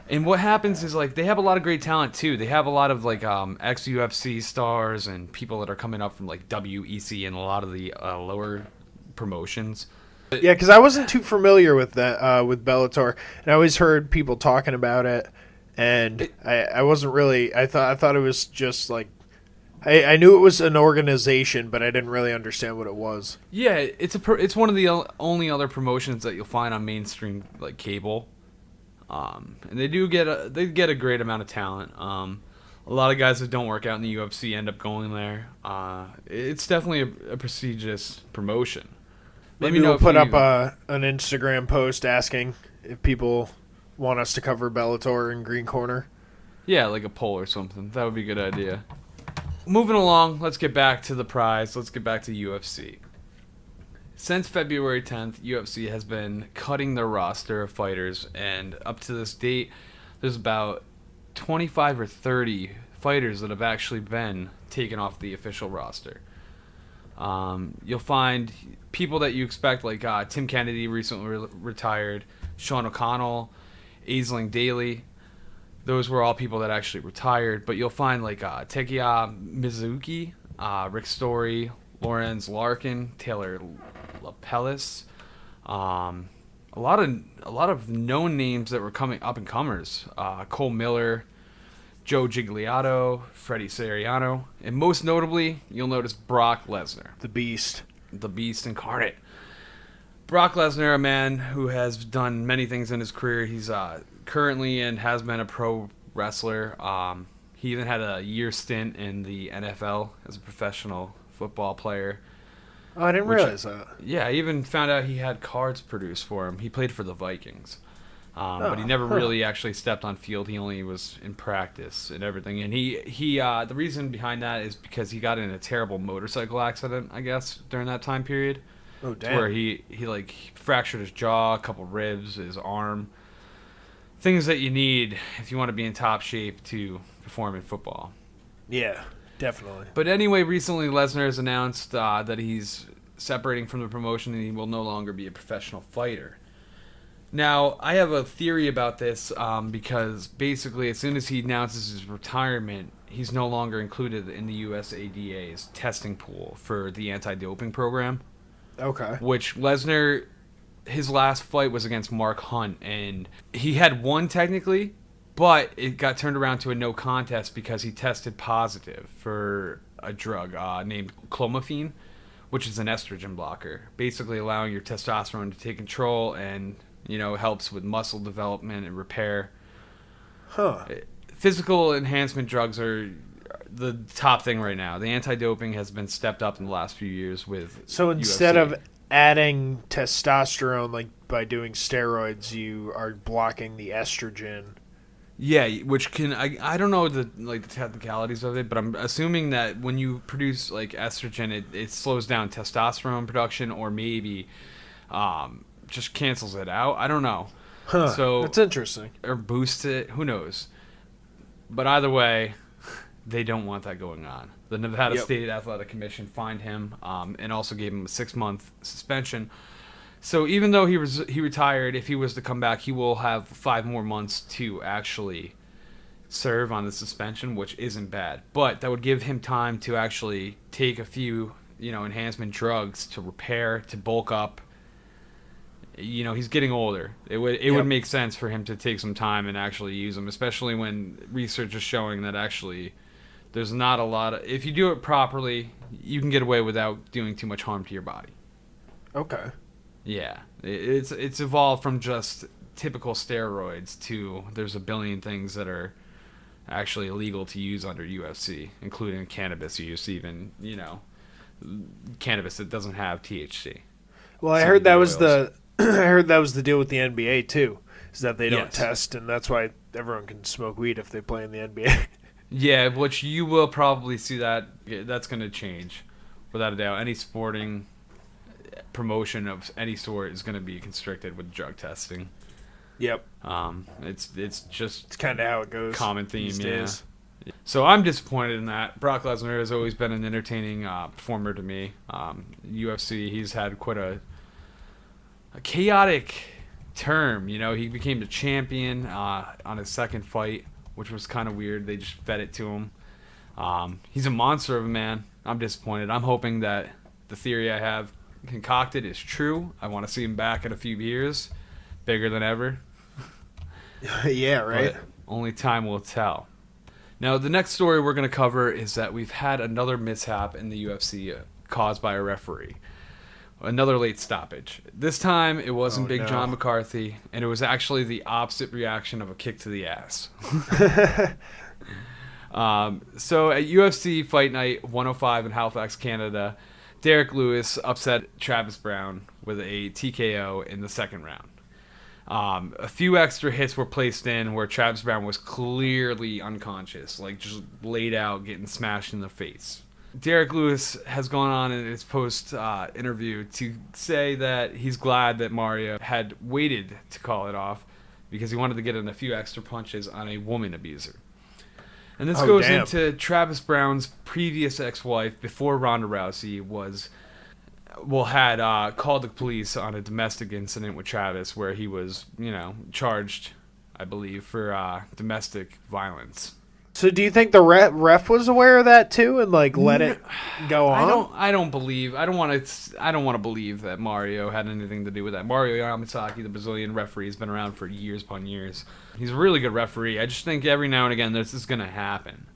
And what happens is like they have a lot of great talent too. They have a lot of like ex-UFC stars and people that are coming up from like WEC and a lot of the lower promotions. Yeah, because I wasn't too familiar with that with Bellator, and I always heard people talking about it, and I wasn't really. I thought it was just like I knew it was an organization, but I didn't really understand what it was. Yeah, it's one of the only other promotions that you'll find on mainstream like cable, and they get a great amount of talent. A lot of guys that don't work out in the UFC end up going there. It's definitely a prestigious promotion. Maybe we'll put up an Instagram post asking if people want us to cover Bellator in Green Corner. Yeah, like a poll or something. That would be a good idea. Moving along, let's get back to the prize. Let's get back to UFC. Since February 10th, UFC has been cutting their roster of fighters, and up to this date, there's about 25 or 30 fighters that have actually been taken off the official roster. You'll find people that you expect, like Tim Kennedy recently retired, Sean O'Connell, Aisling Daly. Those were all people that actually retired. But you'll find like Takeya Mizuki, Rick Story, Lorenz Larkin, Taylor Lapellis, a lot of known names that were coming up and comers. Cole Miller, Joe Gigliotto, Freddie Seriano, and most notably, you'll notice Brock Lesnar. The Beast incarnate. Brock Lesnar, a man who has done many things in his career. He's currently and has been a pro wrestler. He even had a year stint in the NFL as a professional football player. Oh, I didn't realize that. Yeah, I even found out he had cards produced for him. He played for the Vikings. But he never really actually stepped on field. He only was in practice and everything. And he the reason behind that is because he got in a terrible motorcycle accident, I guess, during that time period. Oh, damn. Where he fractured his jaw, a couple ribs, his arm. Things that you need if you want to be in top shape to perform in football. Yeah. Definitely. But anyway, recently Lesnar has announced that he's separating from the promotion and he will no longer be a professional fighter. Now, I have a theory about this because basically as soon as he announces his retirement, he's no longer included in the USADA's testing pool for the anti-doping program. Okay. Which Lesnar, his last fight was against Mark Hunt, and he had won technically, but it got turned around to a no contest because he tested positive for a drug named clomiphene, which is an estrogen blocker, basically allowing your testosterone to take control and, helps with muscle development and repair. Huh. Physical enhancement drugs are the top thing right now. The anti-doping has been stepped up in the last few years with So instead UFC. of adding testosterone, like by doing steroids, you are blocking the estrogen. Yeah, which can I don't know the technicalities of it, but I'm assuming that when you produce like estrogen, it slows down testosterone production, or maybe just cancels it out. I don't know. Huh. So that's interesting. Or boosts it. Who knows? But either way, they don't want that going on. The Nevada State Athletic Commission fined him and also gave him a 6-month suspension. So even though he retired, if he was to come back, he will have 5 more months to actually serve on the suspension, which isn't bad. But that would give him time to actually take a few, enhancement drugs to repair, to bulk up. He's getting older. It would make sense for him to take some time and actually use them, especially when research is showing that actually there's not a lot of... If you do it properly, you can get away without doing too much harm to your body. Okay. Yeah, it's evolved from just typical steroids to there's a billion things that are actually illegal to use under UFC, including cannabis use, even, cannabis that doesn't have THC. Well, I heard that was the deal with the NBA too, is that they don't test, and that's why everyone can smoke weed if they play in the NBA. Yeah, which you will probably see that's going to change, without a doubt. Any sporting promotion of any sort is going to be constricted with drug testing. Yep. It's kind of how it goes. Common theme, these days. Yeah. So I'm disappointed in that. Brock Lesnar has always been an entertaining performer to me. UFC, he's had quite a chaotic term. He became the champion on his second fight, which was kind of weird. They just fed it to him. He's a monster of a man. I'm disappointed. I'm hoping that the theory I have concocted is true. I want to see him back in a few years, bigger than ever. Yeah, right. But only time will tell. Now, the next story we're going to cover is that we've had another mishap in the UFC caused by a referee. Another late stoppage. This time, it wasn't Big John McCarthy, and it was actually the opposite reaction of a kick to the ass. So at UFC Fight Night 105 in Halifax, Canada, Derek Lewis upset Travis Brown with a TKO in the second round. A few extra hits were placed in where Travis Brown was clearly unconscious, like just laid out, getting smashed in the face. Derek Lewis has gone on in his post interview to say that he's glad that Mario had waited to call it off because he wanted to get in a few extra punches on a woman abuser. And this goes into Travis Brown's previous ex-wife before Ronda Rousey had called the police on a domestic incident with Travis where he was, charged, I believe, for domestic violence. So do you think the ref was aware of that too and let it go on? I don't want to believe that Mario had anything to do with that. Mario Yamasaki, the Brazilian referee, has been around for years upon years. He's a really good referee. I just think every now and again this is going to happen.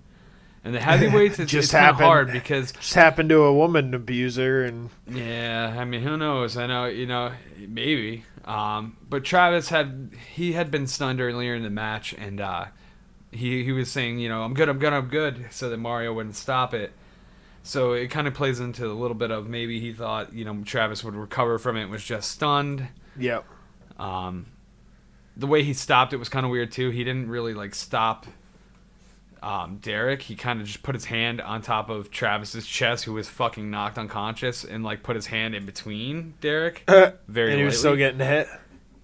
And the heavyweights, it's kind of hard because... Just happened to a woman abuser and... Yeah, I mean, who knows? I know, maybe. But Travis had been stunned earlier in the match, and he was saying, I'm good, so that Mario wouldn't stop it. So it kind of plays into a little bit of maybe he thought, Travis would recover from it, was just stunned. Yep. The way he stopped it was kind of weird, too. He didn't really, stop... Derek, he kind of just put his hand on top of Travis's chest, who was fucking knocked unconscious, and put his hand in between Derek. Very and he was still getting hit?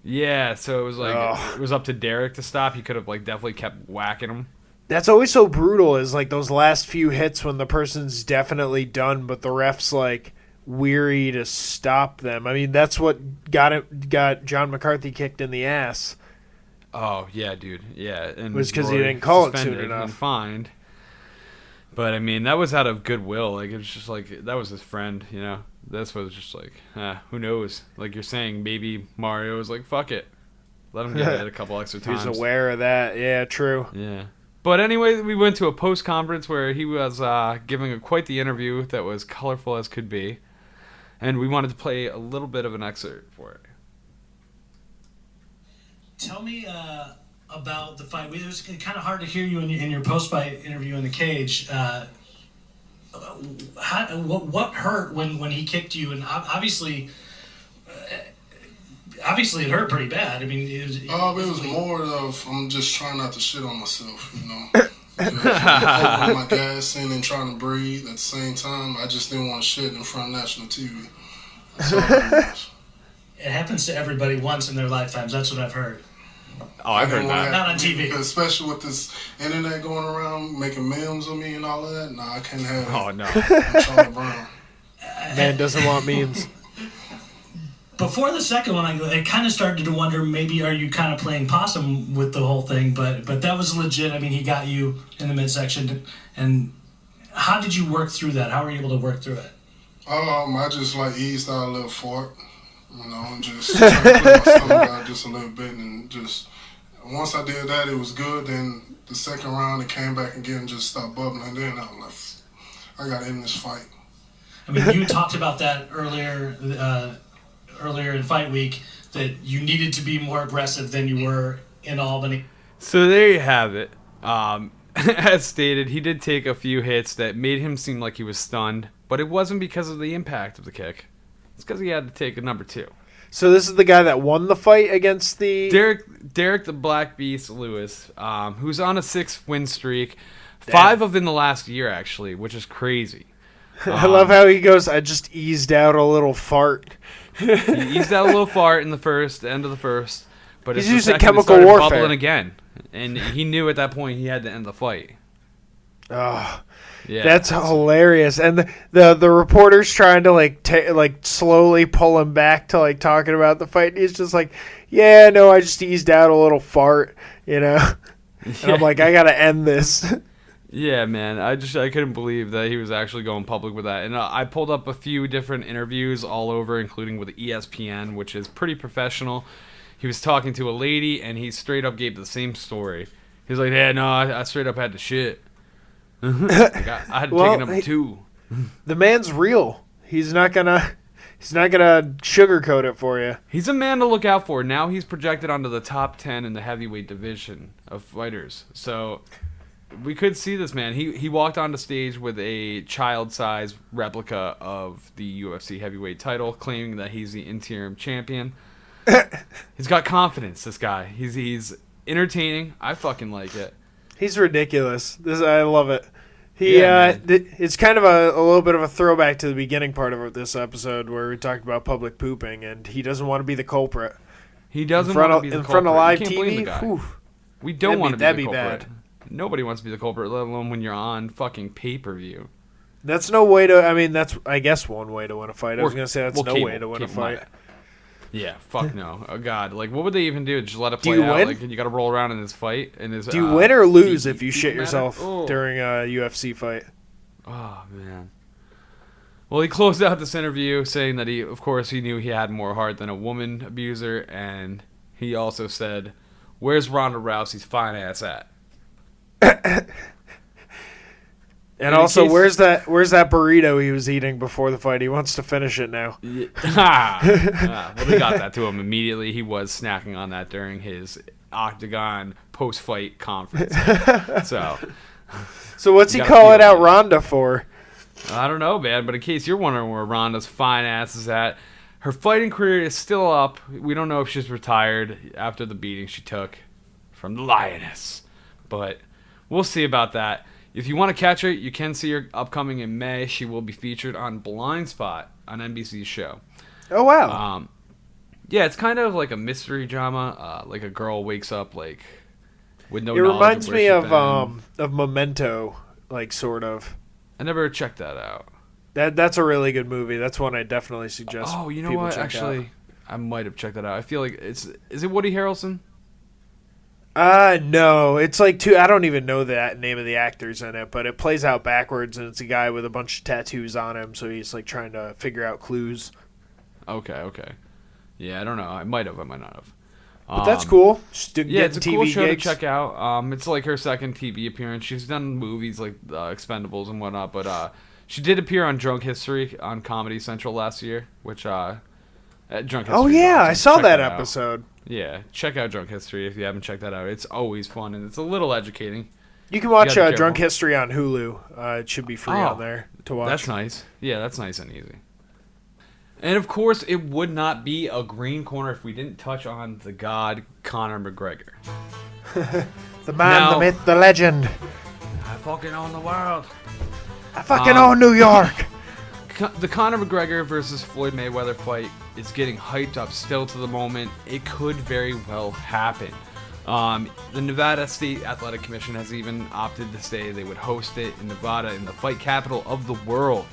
Yeah, so it was it was up to Derek to stop. He could have definitely kept whacking him. That's always so brutal, is like those last few hits when the person's definitely done, but the ref's like weary to stop them. I mean, that's what got John McCarthy kicked in the ass. Oh yeah, dude. Yeah, and Was because he Roy didn't call it soon suspended enough. and fined. But I mean, that was out of goodwill. Like it was just like that was his friend, you know. That's what it was just like. Who knows? Like you're saying, maybe Mario was like, "Fuck it, let him get it a couple extra times." He was aware of that. Yeah, true. Yeah. But anyway, we went to a post conference where he was giving quite the interview that was colorful as could be, and we wanted to play a little bit of an excerpt for it. Tell me about the fight. It was kind of hard to hear you in your post-fight interview in the cage. What hurt when he kicked you? And obviously it hurt pretty bad. I mean, it was more of I'm just trying not to shit on myself, you know. Holding my gas in and trying to breathe at the same time. I just didn't want to shit in front of national TV. That's all it was. It happens to everybody once in their lifetimes. That's what I've heard. Oh, I've heard that. Not on TV. Especially with this internet going around, making memes of me and all of that. Nah, I can't have it. Oh, no. I'm Charlie Brown. Man doesn't want memes. Before the second one, I kind of started to wonder, maybe are you kind of playing possum with the whole thing? But that was legit. I mean, he got you in the midsection. And how did you work through that? How were you able to work through it? I just eased out a little fart. You know, and just trying to clear my stomach out just a little bit, and just once I did that, it was good. Then the second round, it came back again and just stopped bubbling. And then I was like, I got to end this fight. I mean, you talked about that earlier in fight week, that you needed to be more aggressive than you were in Albany. So there you have it. As stated, he did take a few hits that made him seem like he was stunned, but it wasn't because of the impact of the kick. It's because he had to take a number 2. So this is the guy that won the fight against the... Derek the Black Beast Lewis, who's on a 6-win streak. Damn. 5 of in the last year, actually, which is crazy. I love how he goes, I just eased out a little fart. He eased out a little fart in the end of the first. But he's it's using the chemical warfare. bubbling Again. And he knew at that point he had to end the fight. Oh, yeah, that's hilarious. And the reporter's trying to slowly pull him back to talking about the fight. And he's just like, yeah, no, I just eased out a little fart, you know. Yeah. I'm like, I gotta end this. Yeah, man, I couldn't believe that he was actually going public with that. And I pulled up a few different interviews all over, including with ESPN, which is pretty professional. He was talking to a lady, and he straight up gave the same story. He was like, yeah, no, I straight up had to shit. I had to take a number 2. The man's real. He's not gonna sugarcoat it for you. He's a man to look out for. Now he's projected onto the top 10 in the heavyweight division of fighters. So we could see this man. He walked onto stage with a child-sized replica of the UFC heavyweight title, claiming that he's the interim champion. He's got confidence, this guy. He's entertaining. I fucking like it. He's ridiculous. I love it. It's kind of a little bit of a throwback to the beginning part of this episode where we talked about public pooping, and he doesn't want to be the culprit. He doesn't want to be the culprit. In front of live TV? We don't want to be the culprit. Bad. Nobody wants to be the culprit, let alone when you're on fucking pay-per-view. That's no way to... I mean, that's, I guess, one way to win a fight. I was going to say that's no way to win a fight. Yeah, fuck no. Oh, God. Like, what would they even do? Just let it play out? Win? Like, you got to roll around in this fight? Do you win or lose if you shit yourself during a UFC fight? Oh, man. Well, he closed out this interview saying that of course, he knew he had more heart than a woman abuser, and he also said, where's Ronda Rousey's fine ass at? And also, where's that burrito he was eating before the fight? He wants to finish it now. Well, they got that to him immediately. He was snacking on that during his Octagon post-fight conference. So what's he calling out Ronda for? I don't know, man. But in case you're wondering where Ronda's fine ass is at, her fighting career is still up. We don't know if she's retired after the beating she took from the Lioness. But we'll see about that. If you want to catch her, you can see her upcoming in May. She will be featured on Blind Spot on NBC's show. Oh, wow. Yeah, it's kind of like a mystery drama. Like a girl wakes up with no knowledge. It reminds me of of Memento, like sort of. I never checked that out. That's a really good movie. That's one I definitely suggest. Oh, you know people what? check Actually, out. I might have checked that out. I feel like is it Woody Harrelson? No, it's like two. I don't even know the name of the actors in it, but it plays out backwards, and it's a guy with a bunch of tattoos on him, so he's like trying to figure out clues. Okay. Yeah, I don't know. I might have. I might not have. But that's cool. Just Yeah, it's a TV cool show gigs. to check out. It's like her second TV appearance. She's done movies like Expendables and whatnot, but she did appear on Drunk History on Comedy Central last year, which Drunk History. Oh yeah, I saw Check that out. episode. Yeah, check out Drunk History if you haven't checked that out. It's always fun and it's a little educating. You can watch gotta be Drunk careful. History on Hulu. It should be free on there to watch. That's nice. Yeah, that's nice and easy. And of course, it would not be a green corner if we didn't touch on the god Conor McGregor. The man, Now- the myth, the legend. I fucking own the world. I fucking own New York. The Conor McGregor versus Floyd Mayweather fight is getting hyped up still to the moment. It could very well happen. The Nevada State Athletic Commission has even opted to say they would host it in Nevada, in the fight capital of the world.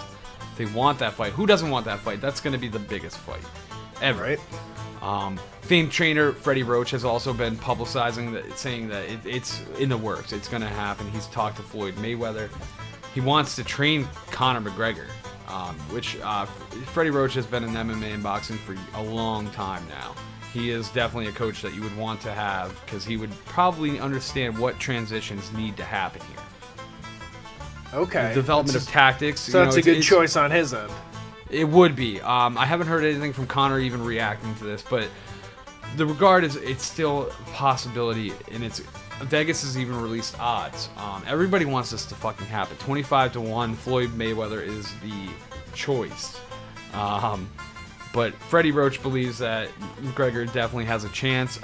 They want that fight. Who doesn't want that fight? That's going to be the biggest fight ever. Right. Famed trainer Freddie Roach has also been publicizing that, saying that it's in the works. It's going to happen. He's talked to Floyd Mayweather. He wants to train Conor McGregor, which Freddie Roach has been in MMA and boxing for a long time now. He is definitely a coach that you would want to have because he would probably understand what transitions need to happen here. Okay. The development of tactics. So that's a good choice on his end. It would be. I haven't heard anything from Conor even reacting to this, but the regard is it's still a possibility, and Vegas has even released odds. Everybody wants this to fucking happen. 25-1, Floyd Mayweather is the choice. But Freddie Roach believes that McGregor definitely has a chance.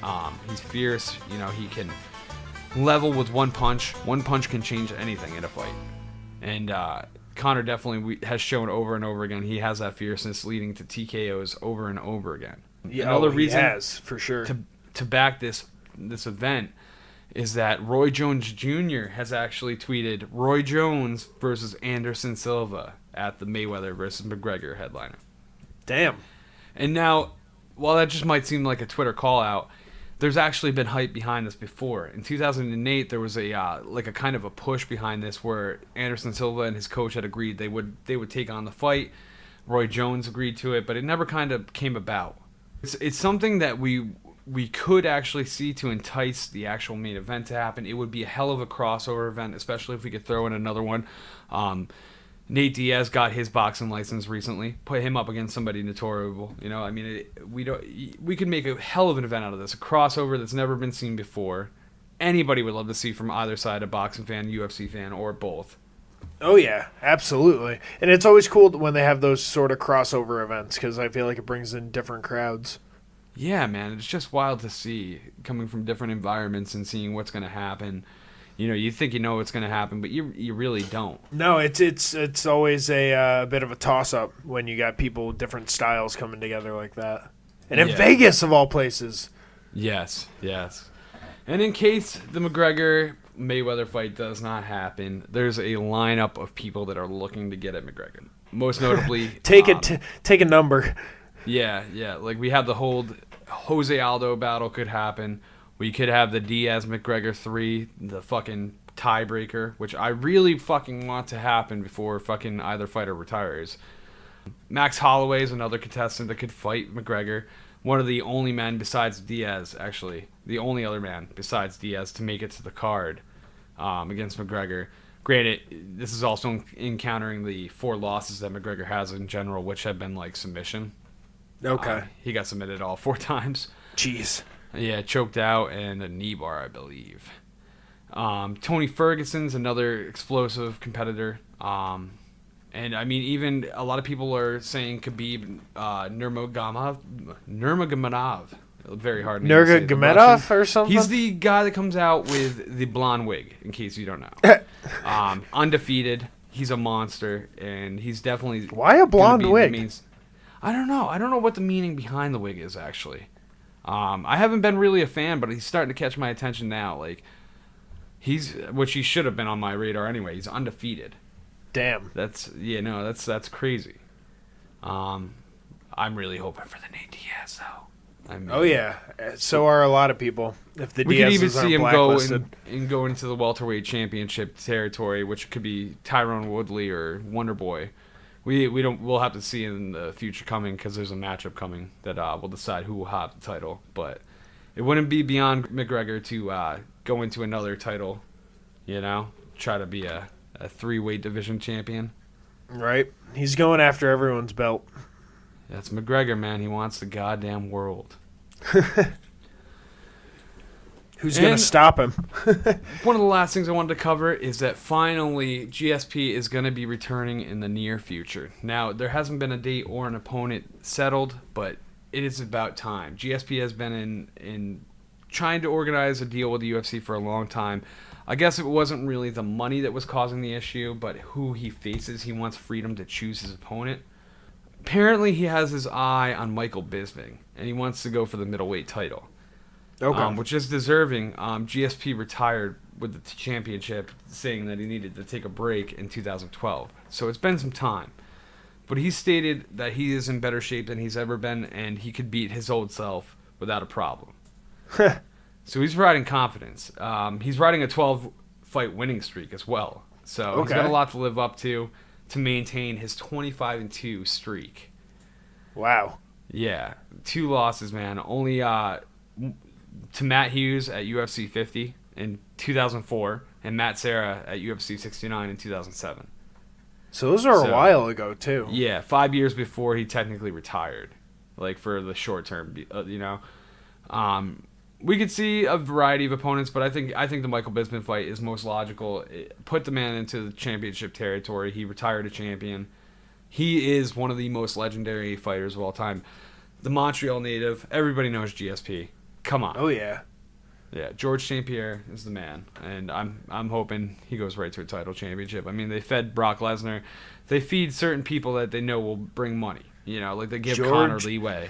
He's fierce. He can level with one punch. One punch can change anything in a fight. And Conor definitely has shown over and over again he has that fierceness, leading to TKOs over and over again. Yeah, Another reason he has, for sure. to back this event is that Roy Jones Jr. has actually tweeted Roy Jones versus Anderson Silva at the Mayweather versus McGregor headliner. Damn. And now, while that just might seem like a Twitter call out, there's actually been hype behind this before. In 2008, there was a kind of a push behind this where Anderson Silva and his coach had agreed they would take on the fight. Roy Jones agreed to it, but it never kind of came about. It's something that we could actually see to entice the actual main event to happen. It would be a hell of a crossover event, especially if we could throw in another one. Nate Diaz got his boxing license recently. Put him up against somebody notoriable. We could make a hell of an event out of this. A crossover that's never been seen before. Anybody would love to see from either side, a boxing fan, UFC fan, or both. Oh yeah, absolutely. And it's always cool when they have those sort of crossover events because I feel like it brings in different crowds. Yeah, man, it's just wild to see coming from different environments and seeing what's going to happen. You think you know what's going to happen, but you really don't. No, it's always a bit of a toss-up when you got people with different styles coming together like that. And in Vegas, of all places. Yes. And in case the McGregor-Mayweather fight does not happen, there's a lineup of people that are looking to get at McGregor. Most notably... take a number. Yeah. Like, we have the whole Jose Aldo battle could happen. We could have the Diaz-McGregor 3, the fucking tiebreaker, which I really fucking want to happen before fucking either fighter retires. Max Holloway is another contestant that could fight McGregor. One of the only men besides Diaz, actually. The only other man besides Diaz to make it to the card against McGregor. Granted, this is also encountering the 4 losses that McGregor has in general, which have been like submission. Okay. He got submitted all 4 times. Jeez. Yeah, choked out and a knee bar, I believe. Tony Ferguson's another explosive competitor. And I mean, even a lot of people are saying Khabib Nurmagomedov. Very hard name to say. Nurmagomedov or something? He's the guy that comes out with the blonde wig, in case you don't know. Undefeated. He's a monster, and he's definitely... Why a blonde wig? I don't know. I don't know what the meaning behind the wig is, actually. I haven't been really a fan, but he's starting to catch my attention now. Like, Which he should have been on my radar anyway. He's undefeated. Damn. That's crazy. I'm really hoping for the Nate Diaz though. Oh yeah, so are a lot of people. If the we could Diazes even see him go blacklisted. and go into the welterweight championship territory, which could be Tyrone Woodley or Wonder Boy. We'll have to see in the future coming because there's a matchup coming that will decide who will have the title. But it wouldn't be beyond McGregor to go into another title, try to be a 3-weight division champion. Right. He's going after everyone's belt. That's McGregor, man. He wants the goddamn world. Who's going to stop him? One of the last things I wanted to cover is that finally GSP is going to be returning in the near future. Now, there hasn't been a date or an opponent settled, but it is about time. GSP has been in trying to organize a deal with the UFC for a long time. I guess it wasn't really the money that was causing the issue, but who he faces. He wants freedom to choose his opponent. Apparently, he has his eye on Michael Bisping, and he wants to go for the middleweight title. Okay. Which is deserving. GSP retired with the championship, saying that he needed to take a break in 2012. So it's been some time. But he stated that he is in better shape than he's ever been, and he could beat his old self without a problem. So he's riding confidence. He's riding a 12-fight winning streak as well. So he's got a lot to live up to maintain his 25-2 streak. Wow. Yeah. 2 losses, man. Only to Matt Hughes at UFC 50 in 2004 and Matt Serra at UFC 69 in 2007. So those are a while ago, too. Yeah, 5 years before he technically retired, like for the short term, we could see a variety of opponents, but I think the Michael Bisping fight is most logical. Put the man into the championship territory. He retired a champion. He is one of the most legendary fighters of all time. The Montreal native. Everybody knows GSP. Come on. Oh yeah. Yeah, George St. Pierre is the man, and I'm hoping he goes right to a title championship. I mean, they fed Brock Lesnar. They feed certain people that they know will bring money. Like they give Conor leeway.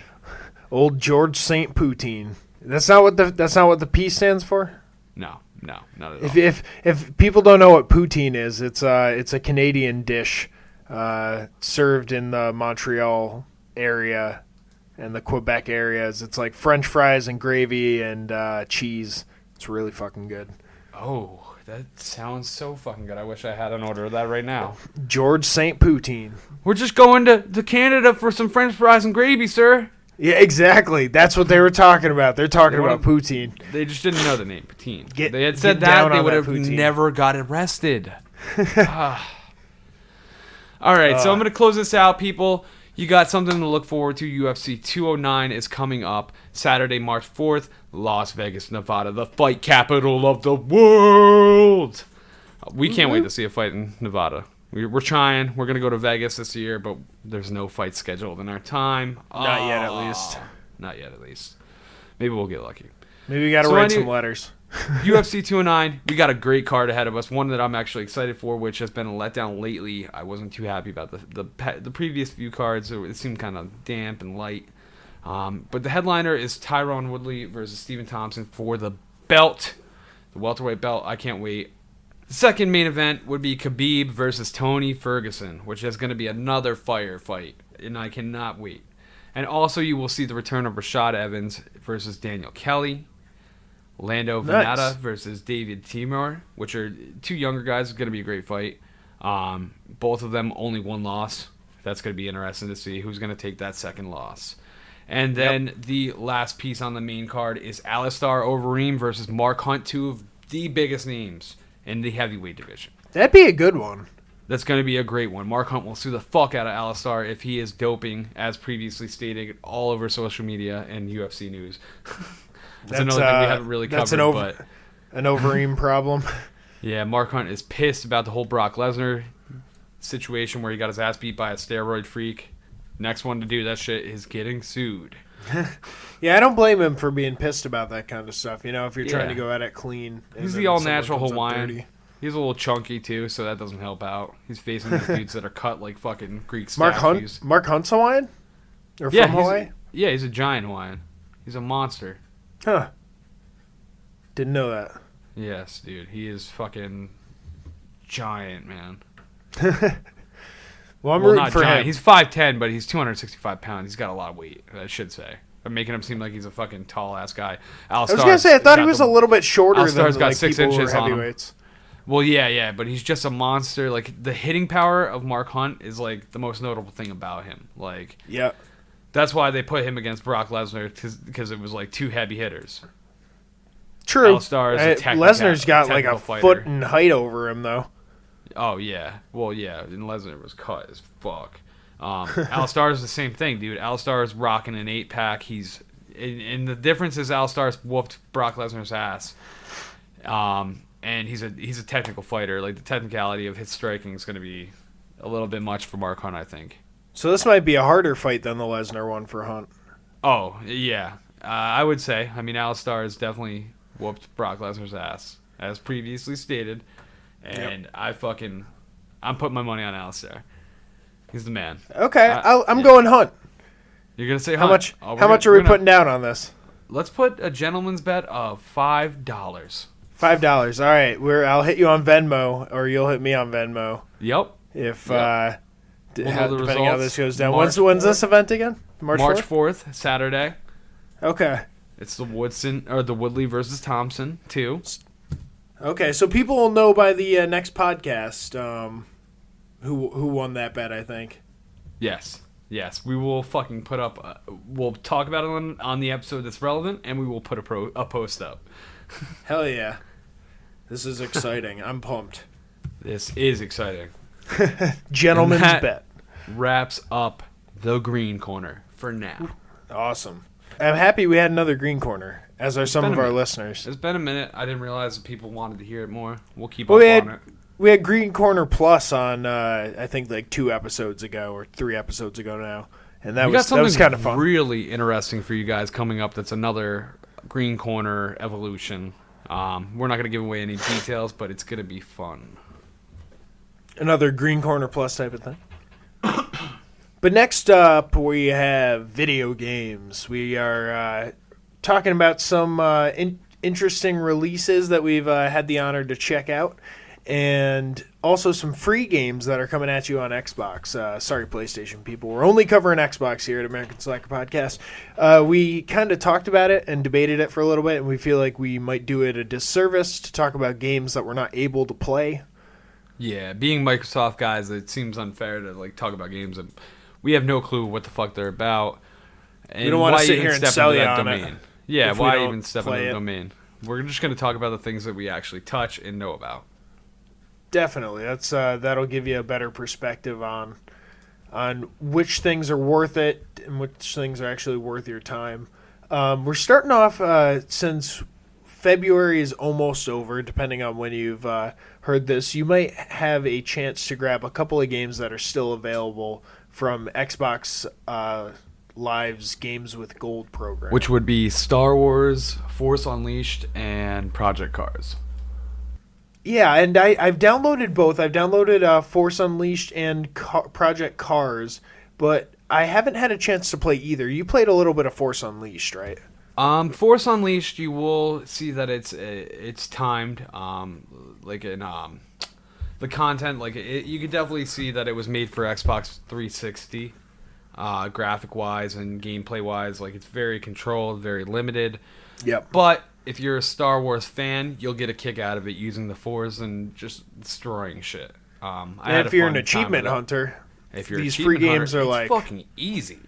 Old George St. Poutine. That's not what the P stands for? No, not at all. If people don't know what poutine is, it's a Canadian dish served in the Montreal area and the Quebec areas. It's like French fries and gravy and cheese. It's really fucking good. Oh, that sounds so fucking good. I wish I had an order of that right now. George St. Poutine. We're just going to Canada for some French fries and gravy, sir. Yeah, exactly. That's what they were talking about. They're talking about poutine. They just didn't know the name, poutine. They had said that, they would have never got arrested. All right, so I'm going to close this out, people. You got something to look forward to. UFC 209 is coming up Saturday, March 4th, Las Vegas, Nevada, the fight capital of the world. We can't wait to see a fight in Nevada. We're trying. We're going to go to Vegas this year, but there's no fight scheduled in our time. Not yet, at least. Not yet, at least. Maybe we'll get lucky. Maybe we got to write some letters. UFC 209, we got a great card ahead of us. One that I'm actually excited for, which has been a letdown lately. I wasn't too happy about the previous few cards. It seemed kind of damp and light. But the headliner is Tyrone Woodley versus Stephen Thompson for the belt, the welterweight belt. I can't wait. The second main event would be Khabib versus Tony Ferguson, which is going to be another fire fight, and I cannot wait. And also, you will see the return of Rashad Evans versus Daniel Kelly. Lando Venata versus David Timur, which are 2 younger guys. It's going to be a great fight. Both of them only 1 loss. That's going to be interesting to see who's going to take that second loss. And then the last piece on the main card is Alistair Overeem versus Mark Hunt, 2 of the biggest names in the heavyweight division. That'd be a good one. That's going to be a great one. Mark Hunt will sue the fuck out of Alistair if he is doping, as previously stated all over social media and UFC news. That's another thing we haven't really covered. But an Overeem problem. Yeah, Mark Hunt is pissed about the whole Brock Lesnar situation where he got his ass beat by a steroid freak. Next one to do that shit is getting sued. Yeah, I don't blame him for being pissed about that kind of stuff. If you're trying to go at it clean. He's the all-natural Hawaiian. He's a little chunky, too, so that doesn't help out. He's facing these dudes that are cut like fucking Greek statues. Mark Hunt's Hawaiian? Or from Hawaii? He's a giant Hawaiian. He's a monster. Huh. Didn't know that. Yes, dude. He is fucking giant, man. Well, I'm rooting not for giant. him. He's 5'10", but he's 265 pounds. He's got a lot of weight, I should say. I'm making him seem like he's a fucking tall-ass guy. I was going to say, I thought he was a little bit shorter than Alistar's got like 6 people who inches are on him. heavyweights. Well, yeah, but he's just a monster. Like, the hitting power of Mark Hunt is, like, the most notable thing about him. Like, Yeah. that's why they put him against Brock Lesnar, because it was, like, 2 heavy hitters. True. Alistar is a Lesnar's got like a technical fighter. foot in height over him, though. Oh, yeah. Well, yeah, and Lesnar was cut as fuck. Alistar is the same thing, dude. Alistar is rocking an 8-pack. And the difference is Alistar's whooped Brock Lesnar's ass. And he's a technical fighter. Like, the technicality of his striking is going to be a little bit much for Mark Hunt, I think. So this might be a harder fight than the Lesnar one for Hunt. Oh, yeah. I would say. I mean, Alistar has definitely whooped Brock Lesnar's ass, as previously stated. And I'm putting my money on Alistar. He's the man. Okay, I'm going Hunt. You're going to say How Hunt? much? How much are we putting down on this? Let's put a gentleman's bet of $5. $5. All right, I'll hit you on Venmo, or you'll hit me on Venmo. Yep. If Yep. depending know the on how results this goes down. March When's this event again? March 4th? 4th, Saturday. Okay. It's the Woodley versus Thompson, too. Okay, so people will know by the next podcast who won that bet, I think. Yes. We will fucking put up. We'll talk about it on the episode that's relevant, and we will put a post up. Hell yeah. This is exciting. I'm pumped. This is exciting. Gentleman's And that bet. Wraps up the green corner for now. Awesome. I'm happy we had another green corner, as are some been of a our minute. listeners. It's been a minute. I didn't realize that people wanted to hear it more. We'll keep Well, up on it. we had Green Corner Plus on, I think, like 2 episodes ago or 3 episodes ago now, and that We got was something kind of fun. really interesting for you guys coming up. That's another green corner evolution. We're not going to give away any details, but it's going to be fun. Another Green Corner Plus type of thing. But next up, we have video games. We are talking about some interesting releases that we've had the honor to check out, and also some free games that are coming at you on Xbox. Sorry, PlayStation people. We're only covering Xbox here at American Slacker Podcast. We kind of talked about it and debated it for a little bit, and we feel like we might do it a disservice to talk about games that we're not able to play. Yeah, being Microsoft guys, it seems unfair to like talk about games that we have no clue what the fuck they're about. And we don't want to why sit even here and step sell into you that on domain? it. Yeah, if we why don't even step into play the it. domain? We're just going to talk about the things that we actually touch and know about. Definitely, that's that'll give you a better perspective on which things are worth it and which things are actually worth your time. We're starting off since February is almost over. Depending on when you've heard this, you might have a chance to grab a couple of games that are still available from Xbox Live's Games with Gold program, Which would be Star Wars, Force Unleashed, and Project Cars. Yeah, and I've downloaded both. I've downloaded Force Unleashed and Project Cars, but I haven't had a chance to play either. You played a little bit of Force Unleashed, right? Force Unleashed, you will see that it's timed. Like in the content, like you could definitely see that it was made for Xbox 360, graphic wise and gameplay wise. Like it's very controlled, very limited. Yep. But if you're a Star Wars fan, you'll get a kick out of it using the Force and just destroying shit. And if you're an achievement hunter, if you're these an free achievement games hunter, are it's like fucking easy.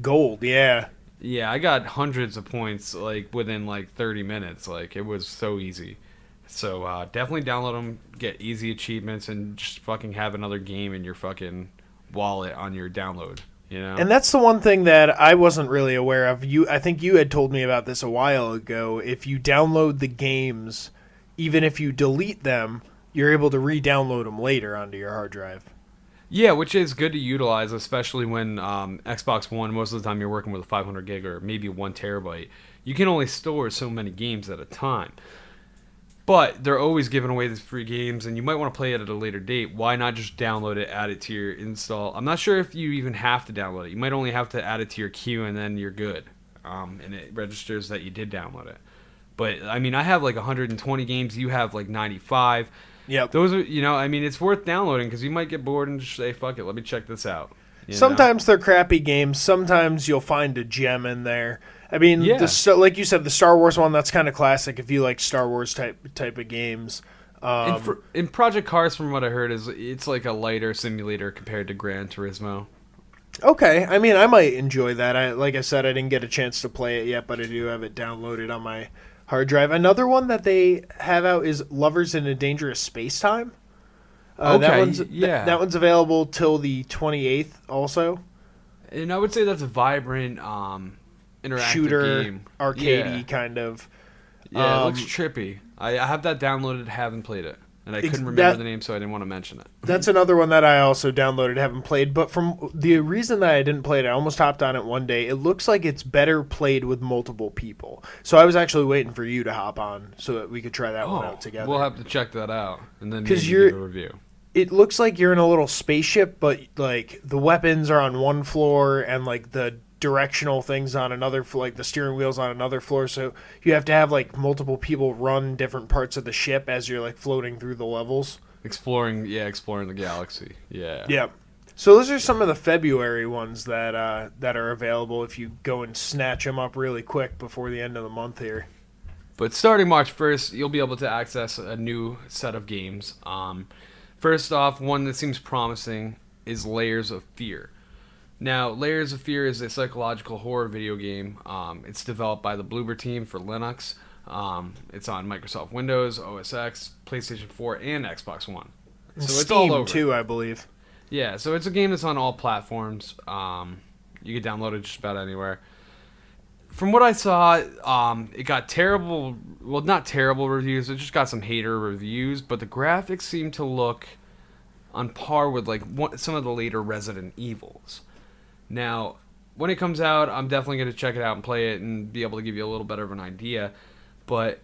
gold. Yeah. Yeah, I got hundreds of points like within like 30 minutes. Like it was so easy. So definitely download them, get easy achievements, and just fucking have another game in your fucking wallet on your download. You know? And that's the one thing that I wasn't really aware of. I think you had told me about this a while ago. If you download the games, even if you delete them, you're able to re-download them later onto your hard drive. Yeah, which is good to utilize, especially when Xbox One, most of the time you're working with a 500 gig or maybe 1 terabyte. You can only store so many games at a time. But they're always giving away these free games, and you might want to play it at a later date. Why not just download it, add it to your install? I'm not sure if you even have to download it. You might only have to add it to your queue, and then you're good. And it registers that you did download it. But I mean, I have like 120 games. You have like 95. Yep. Those are, I mean, it's worth downloading because you might get bored and just say, "Fuck it, let me check this out." Sometimes they're crappy games. Sometimes you'll find a gem in there. I mean, Yeah. like you said, the Star Wars one, that's kind of classic if you like Star Wars type of games. In Project Cars, from what I heard, it's like a lighter simulator compared to Gran Turismo. Okay, I mean, I might enjoy that. Like I said, I didn't get a chance to play it yet, but I do have it downloaded on my hard drive. Another one that they have out is Lovers in a Dangerous Space-Time. That one's available till the 28th also. And I would say that's a vibrant interactive shooter, game. arcadey kind of. Yeah, it looks trippy. I have that downloaded, haven't played it. And I couldn't remember the name, so I didn't want to mention it. That's another one that I also downloaded, haven't played. But from the reason that I didn't play it, I almost hopped on it one day. It looks like it's better played with multiple people. So I was actually waiting for you to hop on so that we could try that one out together. We'll have to check that out and then maybe give a review. It looks like you're in a little spaceship, but like the weapons are on one floor and like the directional things on another, like the steering wheel's on another floor, so you have to have like multiple people run different parts of the ship as you're like floating through the levels, exploring the galaxy. Yeah. So those are some of the February ones that are available if you go and snatch them up really quick before the end of the month here. But starting March 1st, you'll be able to access a new set of games. First off, one that seems promising is Layers of Fear. Now, Layers of Fear is a psychological horror video game. It's developed by the Bloober team for Linux. It's on Microsoft Windows, OS X, PlayStation 4, and Xbox One. So Steam, it's all over. too, I believe. Yeah, so it's a game that's on all platforms. You can download it just about anywhere. From what I saw, it got not terrible reviews. It just got some hater reviews, but the graphics seem to look on par with like some of the later Resident Evils. Now, when it comes out, I'm definitely going to check it out and play it and be able to give you a little better of an idea. But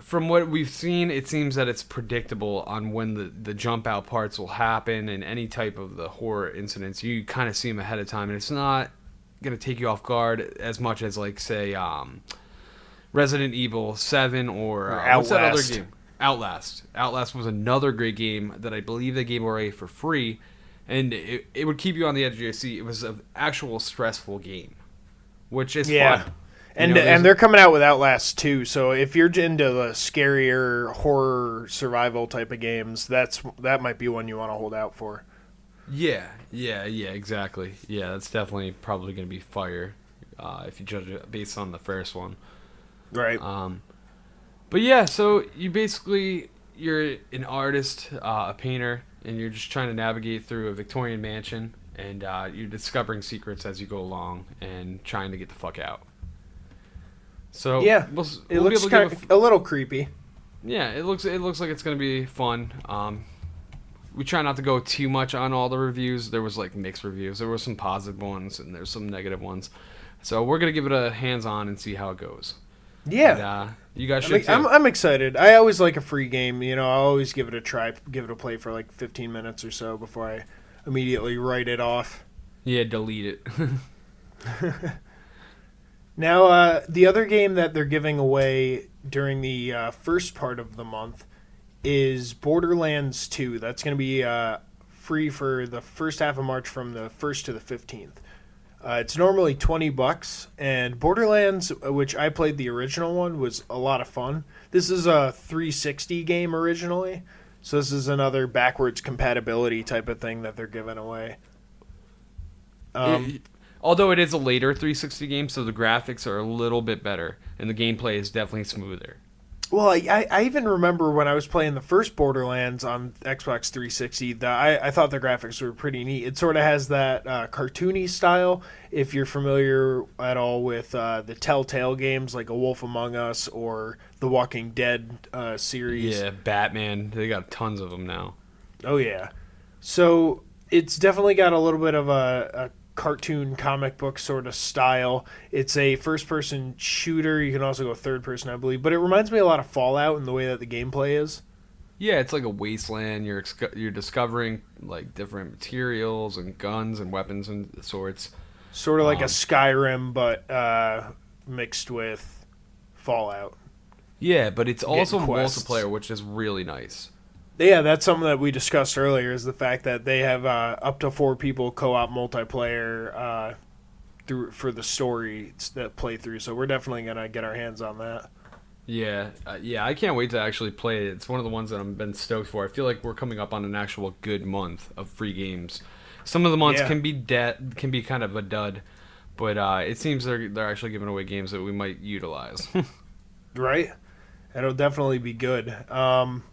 from what we've seen, it seems that it's predictable on when the jump out parts will happen and any type of the horror incidents. You kind of see them ahead of time, and it's not going to take you off guard as much as, like, say, Resident Evil 7 or what's that other game? Outlast. Outlast was another great game that I believe they gave away for free. And it would keep you on the edge of your seat. It was an actual stressful game, which is fun. And they're coming out with Outlast too. So if you're into the scarier horror survival type of games, that might be one you want to hold out for. Yeah, exactly. Yeah, that's definitely probably going to be fire if you judge it based on the first one. Right. But yeah, so you're an artist, a painter, and you're just trying to navigate through a Victorian mansion, and you're discovering secrets as you go along and trying to get the fuck out. So yeah, it looks a little creepy. Yeah, it looks like it's gonna be fun. We try not to go too much on all the reviews. There was like mixed reviews. There were some positive ones and there's some negative ones. So we're gonna give it a hands-on and see how it goes. Yeah. And, you guys should too. I'm excited. I always like a free game. I always give it a try, give it a play for like 15 minutes or so before I immediately write it off. Yeah, delete it. Now, the other game that they're giving away during the first part of the month is Borderlands 2. That's going to be free for the first half of March from the 1st to the 15th. It's normally $20, and Borderlands, which I played the original one, was a lot of fun. This is a 360 game originally, so this is another backwards compatibility type of thing that they're giving away. Although it is a later 360 game, so the graphics are a little bit better, and the gameplay is definitely smoother. Well, I even remember when I was playing the first Borderlands on Xbox 360, I thought the graphics were pretty neat. It sort of has that cartoony style, if you're familiar at all with the Telltale games like A Wolf Among Us or the Walking Dead series. Yeah, Batman. They got tons of them now. Oh, yeah. So it's definitely got a little bit of a cartoon comic book sort of style. It's a first-person shooter. You can also go third-person, I believe. But it reminds me a lot of Fallout in the way that the gameplay is. Yeah, it's like a wasteland. You're discovering like different materials and guns and weapons and sorts. Sort of like a Skyrim, but mixed with Fallout. Yeah, but it's also quests. multiplayer, which is really nice. Yeah, that's something that we discussed earlier, is the fact that they have up to 4 people co-op multiplayer for the story that play through. So we're definitely gonna get our hands on that. Yeah, I can't wait to actually play it. It's one of the ones that I've been stoked for. I feel like we're coming up on an actual good month of free games. Some of the months can be kind of a dud, but it seems they're actually giving away games that we might utilize. Right? It'll definitely be good. I'm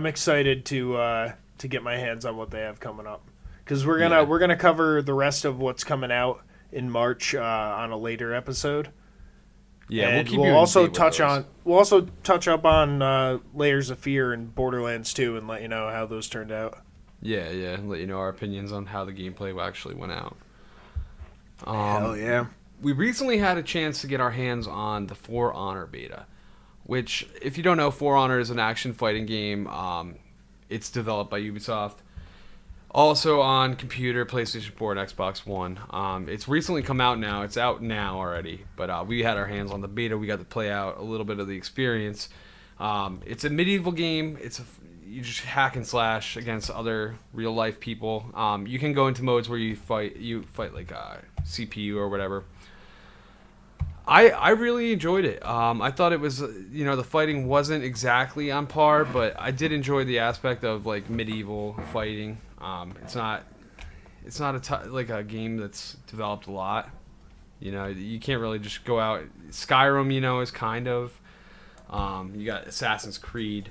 excited to get my hands on what they have coming up, because we're gonna cover the rest of what's coming out in March on a later episode. Yeah, and we'll also touch up on Layers of Fear and Borderlands 2 and let you know how those turned out. Yeah, and let you know our opinions on how the gameplay actually went out. Hell yeah. We recently had a chance to get our hands on the For Honor beta, which, if you don't know, For Honor is an action fighting game. It's developed by Ubisoft. Also on computer, PlayStation 4, and Xbox One. It's recently come out now. It's out now already. But we had our hands on the beta. We got to play out a little bit of the experience. It's a medieval game. You just hack and slash against other real-life people. You can go into modes where you fight like CPU or whatever. I really enjoyed it. I thought it was, the fighting wasn't exactly on par, but I did enjoy the aspect of like medieval fighting. It's not like a game that's developed a lot. You can't really just go out. Skyrim, is kind of. You got Assassin's Creed,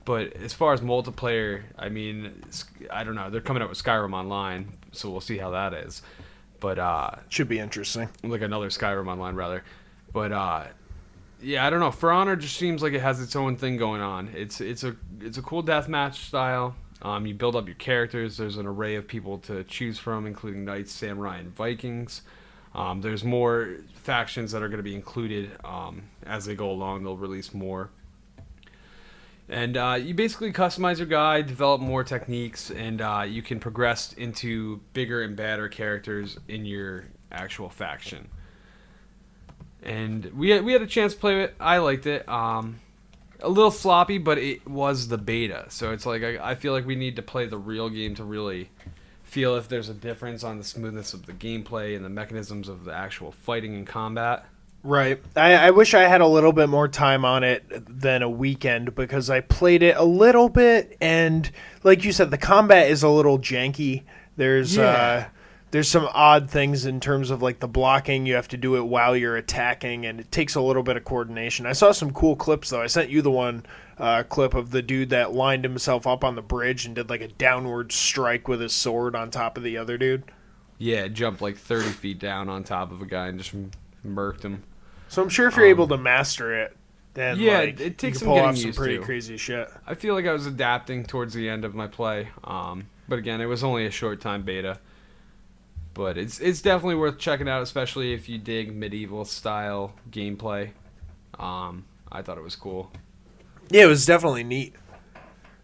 but as far as multiplayer, I mean, I don't know. They're coming out with Skyrim Online, so we'll see how that is. But should be interesting. Like another Skyrim Online, rather. But yeah, I don't know. For Honor just seems like it has its own thing going on. It's a cool deathmatch style. You build up your characters. There's an array of people to choose from, including knights, samurai, and Vikings. There's more factions that are going to be included as they go along. They'll release more. And you basically customize your guy, develop more techniques, and you can progress into bigger and badder characters in your actual faction. And we had a chance to play it. I liked it. A little sloppy, but it was the beta. So it's like I feel like we need to play the real game to really feel if there's a difference on the smoothness of the gameplay and the mechanisms of the actual fighting and combat. Right. I wish I had a little bit more time on it than a weekend, because I played it a little bit, and like you said, the combat is a little janky. There's some odd things in terms of like the blocking. You have to do it while you're attacking, and it takes a little bit of coordination. I saw some cool clips, though. I sent you the one clip of the dude that lined himself up on the bridge and did like a downward strike with his sword on top of the other dude. Yeah, jumped like 30 feet down on top of a guy and just murked him. So I'm sure if you're able to master it, then it takes you can pull some off getting some used pretty to. crazy shit. I feel like I was adapting towards the end of my play, but again, it was only a short time beta. But it's definitely worth checking out, especially if you dig medieval style gameplay. I thought it was cool. Yeah, it was definitely neat.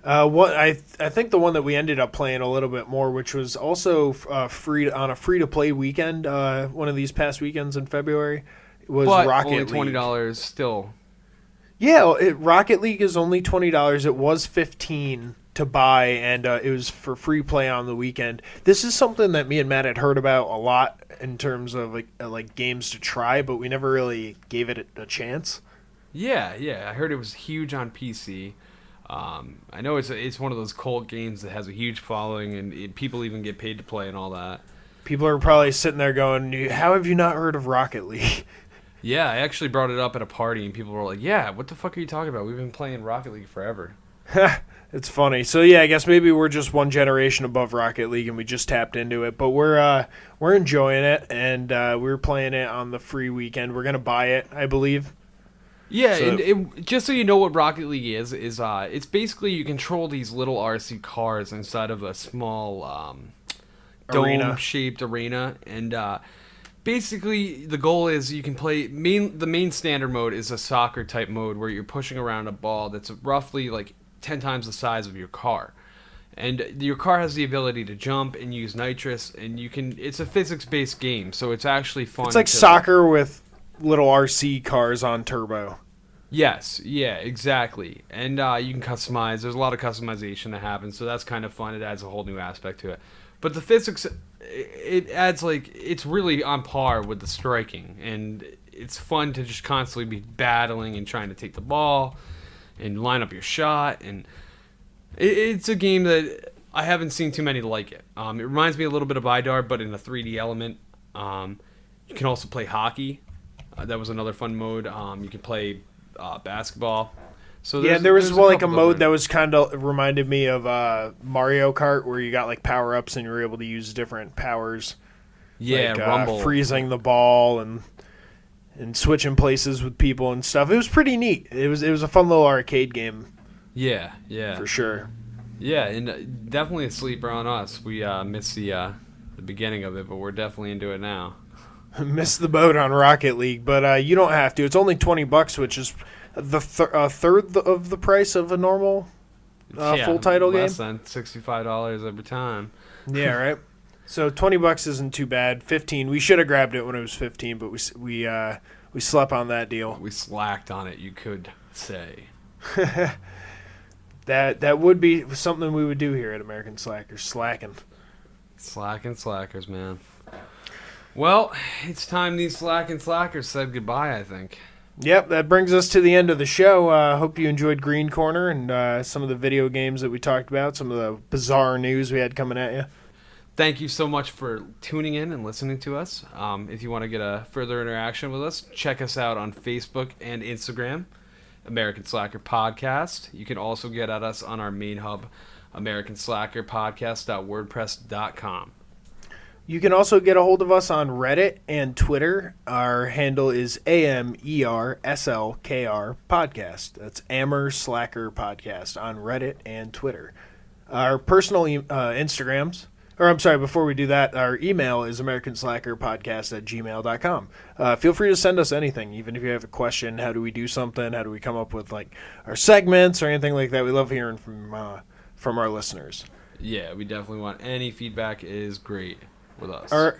I think the one that we ended up playing a little bit more, which was also free on a free to play weekend, one of these past weekends in February, was Rocket League. Only $20 still. Yeah, Rocket League is only $20. It was $15 to buy, and it was for free play on the weekend. This is something that me and Matt had heard about a lot in terms of like games to try, but we never really gave it a chance. Yeah, I heard it was huge on PC. I know it's one of those cult games that has a huge following, and people even get paid to play and all that. People are probably sitting there going, "How have you not heard of Rocket League?" Yeah, I actually brought it up at a party, and people were like, "Yeah, what the fuck are you talking about? We've been playing Rocket League forever." It's funny. So yeah, I guess maybe we're just one generation above Rocket League, and we just tapped into it. But we're enjoying it, and we're playing it on the free weekend. We're gonna buy it, I believe. Yeah, and just so you know what Rocket League is it's basically you control these little RC cars inside of a small dome-shaped arena, and basically the goal is you can play the main standard mode is a soccer type mode where you're pushing around a ball that's roughly like 10 times the size of your car. And your car has the ability to jump and use nitrous, and it's a physics-based game, so it's actually fun. It's like soccer with little RC cars on turbo. Yes, yeah, exactly. And you can customize. There's a lot of customization that happens, so that's kind of fun. It adds a whole new aspect to it. But the physics, it adds it's really on par with the striking, and it's fun to just constantly be battling and trying to take the ball and line up your shot. And it's a game that I haven't seen too many like it. It reminds me a little bit of IDAR, but in a 3D element. You can also play hockey. That was another fun mode. You can play basketball. So there was a mode that was kind of reminded me of Mario Kart, where you got like power ups and you were able to use different powers. Yeah, like, Rumble, freezing the ball and switching places with people and stuff. It was pretty neat. It was a fun little arcade game. Yeah, for sure. Yeah, and definitely a sleeper on us. We missed the beginning of it, but we're definitely into it now. Missed the boat on Rocket League, but you don't have to. It's only $20, which is the third of the price of a normal full title game. Less than $65 every time. Yeah, right. So $20 isn't too bad. 15. We should have grabbed it when it was 15, but we slept on that deal. We slacked on it, you could say. That would be something we would do here at American Slackers. Slacking, slackers, man. Well, it's time these slackers said goodbye, I think. Yep, that brings us to the end of the show. Hope you enjoyed Green Corner and some of the video games that we talked about, some of the bizarre news we had coming at you. Thank you so much for tuning in and listening to us. If you want to get a further interaction with us, check us out on Facebook and Instagram, American Slacker Podcast. You can also get at us on our main hub, americanslackerpodcast.wordpress.com. You can also get a hold of us on Reddit and Twitter. Our handle is AMERSLKR Podcast. That's Amer Slacker Podcast on Reddit and Twitter. Our personal Instagrams, before we do that, our email is americanslackerpodcast@gmail.com. Feel free to send us anything, even if you have a question. How do we do something? How do we come up with our segments or anything like that? We love hearing from our listeners. Yeah, we definitely want any feedback is great. With us. Our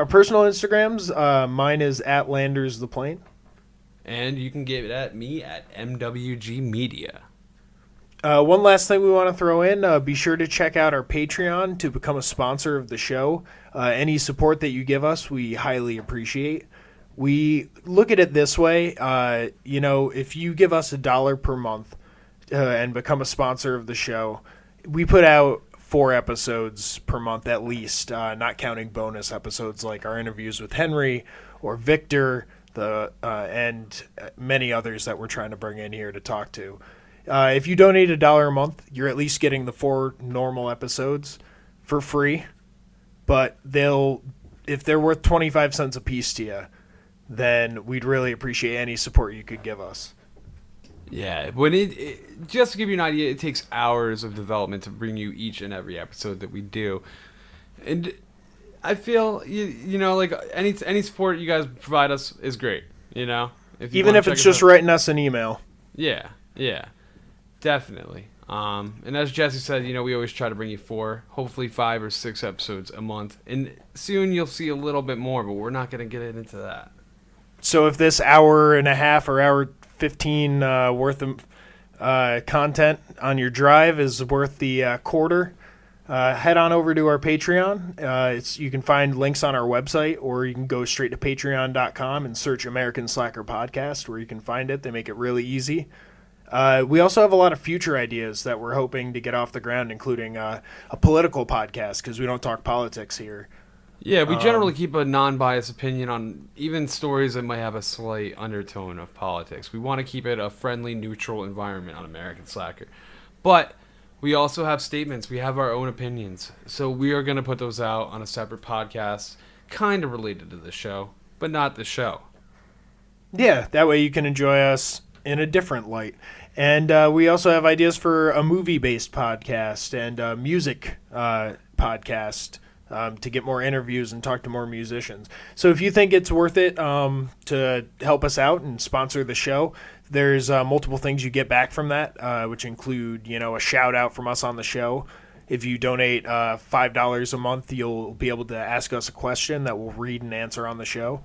personal Instagrams, mine is @LandersThePlane. And you can get it at me at MWG Media. One last thing we want to throw in, be sure to check out our Patreon to become a sponsor of the show. Any support that you give us, we highly appreciate. We look at it this way, if you give us $1 per month and become a sponsor of the show, we put out 4 episodes per month at least, not counting bonus episodes like our interviews with Henry or Victor, and many others that we're trying to bring in here to talk to. If you donate $1 a month, you're at least getting the 4 normal episodes for free. But if they're worth 25 cents a piece to you, then we'd really appreciate any support you could give us. Yeah, when just to give you an idea, it takes hours of development to bring you each and every episode that we do, and I feel any support you guys provide us is great. Even if it's just writing us an email. Yeah, definitely. And as Jesse said, we always try to bring you 4, hopefully 5 or 6 episodes a month, and soon you'll see a little bit more, but we're not going to get into that. So if this hour and a half or hour 15 worth of content on your drive is worth the quarter, head on over to our Patreon. You can find links on our website, or you can go straight to patreon.com and search American Slacker Podcast, where you can find it. They make it really easy. We also have a lot of future ideas that we're hoping to get off the ground, including a political podcast, because we don't talk politics here. Yeah, we generally keep a non-biased opinion on even stories that might have a slight undertone of politics. We want to keep it a friendly, neutral environment on American Slacker. But we also have statements. We have our own opinions. So we are going to put those out on a separate podcast, kind of related to the show, but not the show. Yeah, that way you can enjoy us in a different light. And we also have ideas for a movie-based podcast and a music podcast, to get more interviews and talk to more musicians. So if you think it's worth it to help us out and sponsor the show, there's multiple things you get back from that, which include, a shout out from us on the show. If you donate $5 a month, you'll be able to ask us a question that we'll read and answer on the show.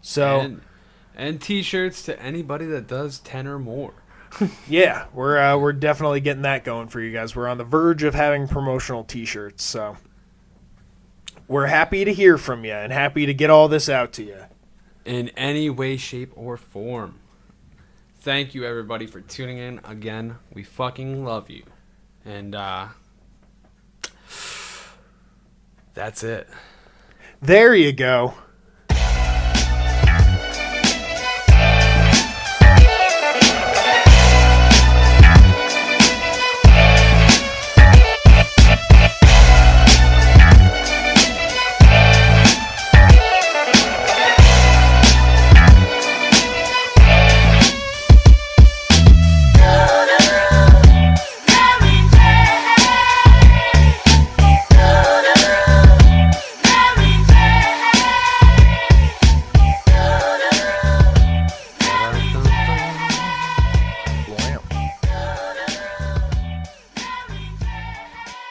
So, And T-shirts to anybody that does 10 or more. Yeah, we're definitely getting that going for you guys. We're on the verge of having promotional T-shirts, so we're happy to hear from you and happy to get all this out to you. In any way, shape, or form. Thank you, everybody, for tuning in. Again, we fucking love you. And, that's it. There you go.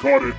Got it.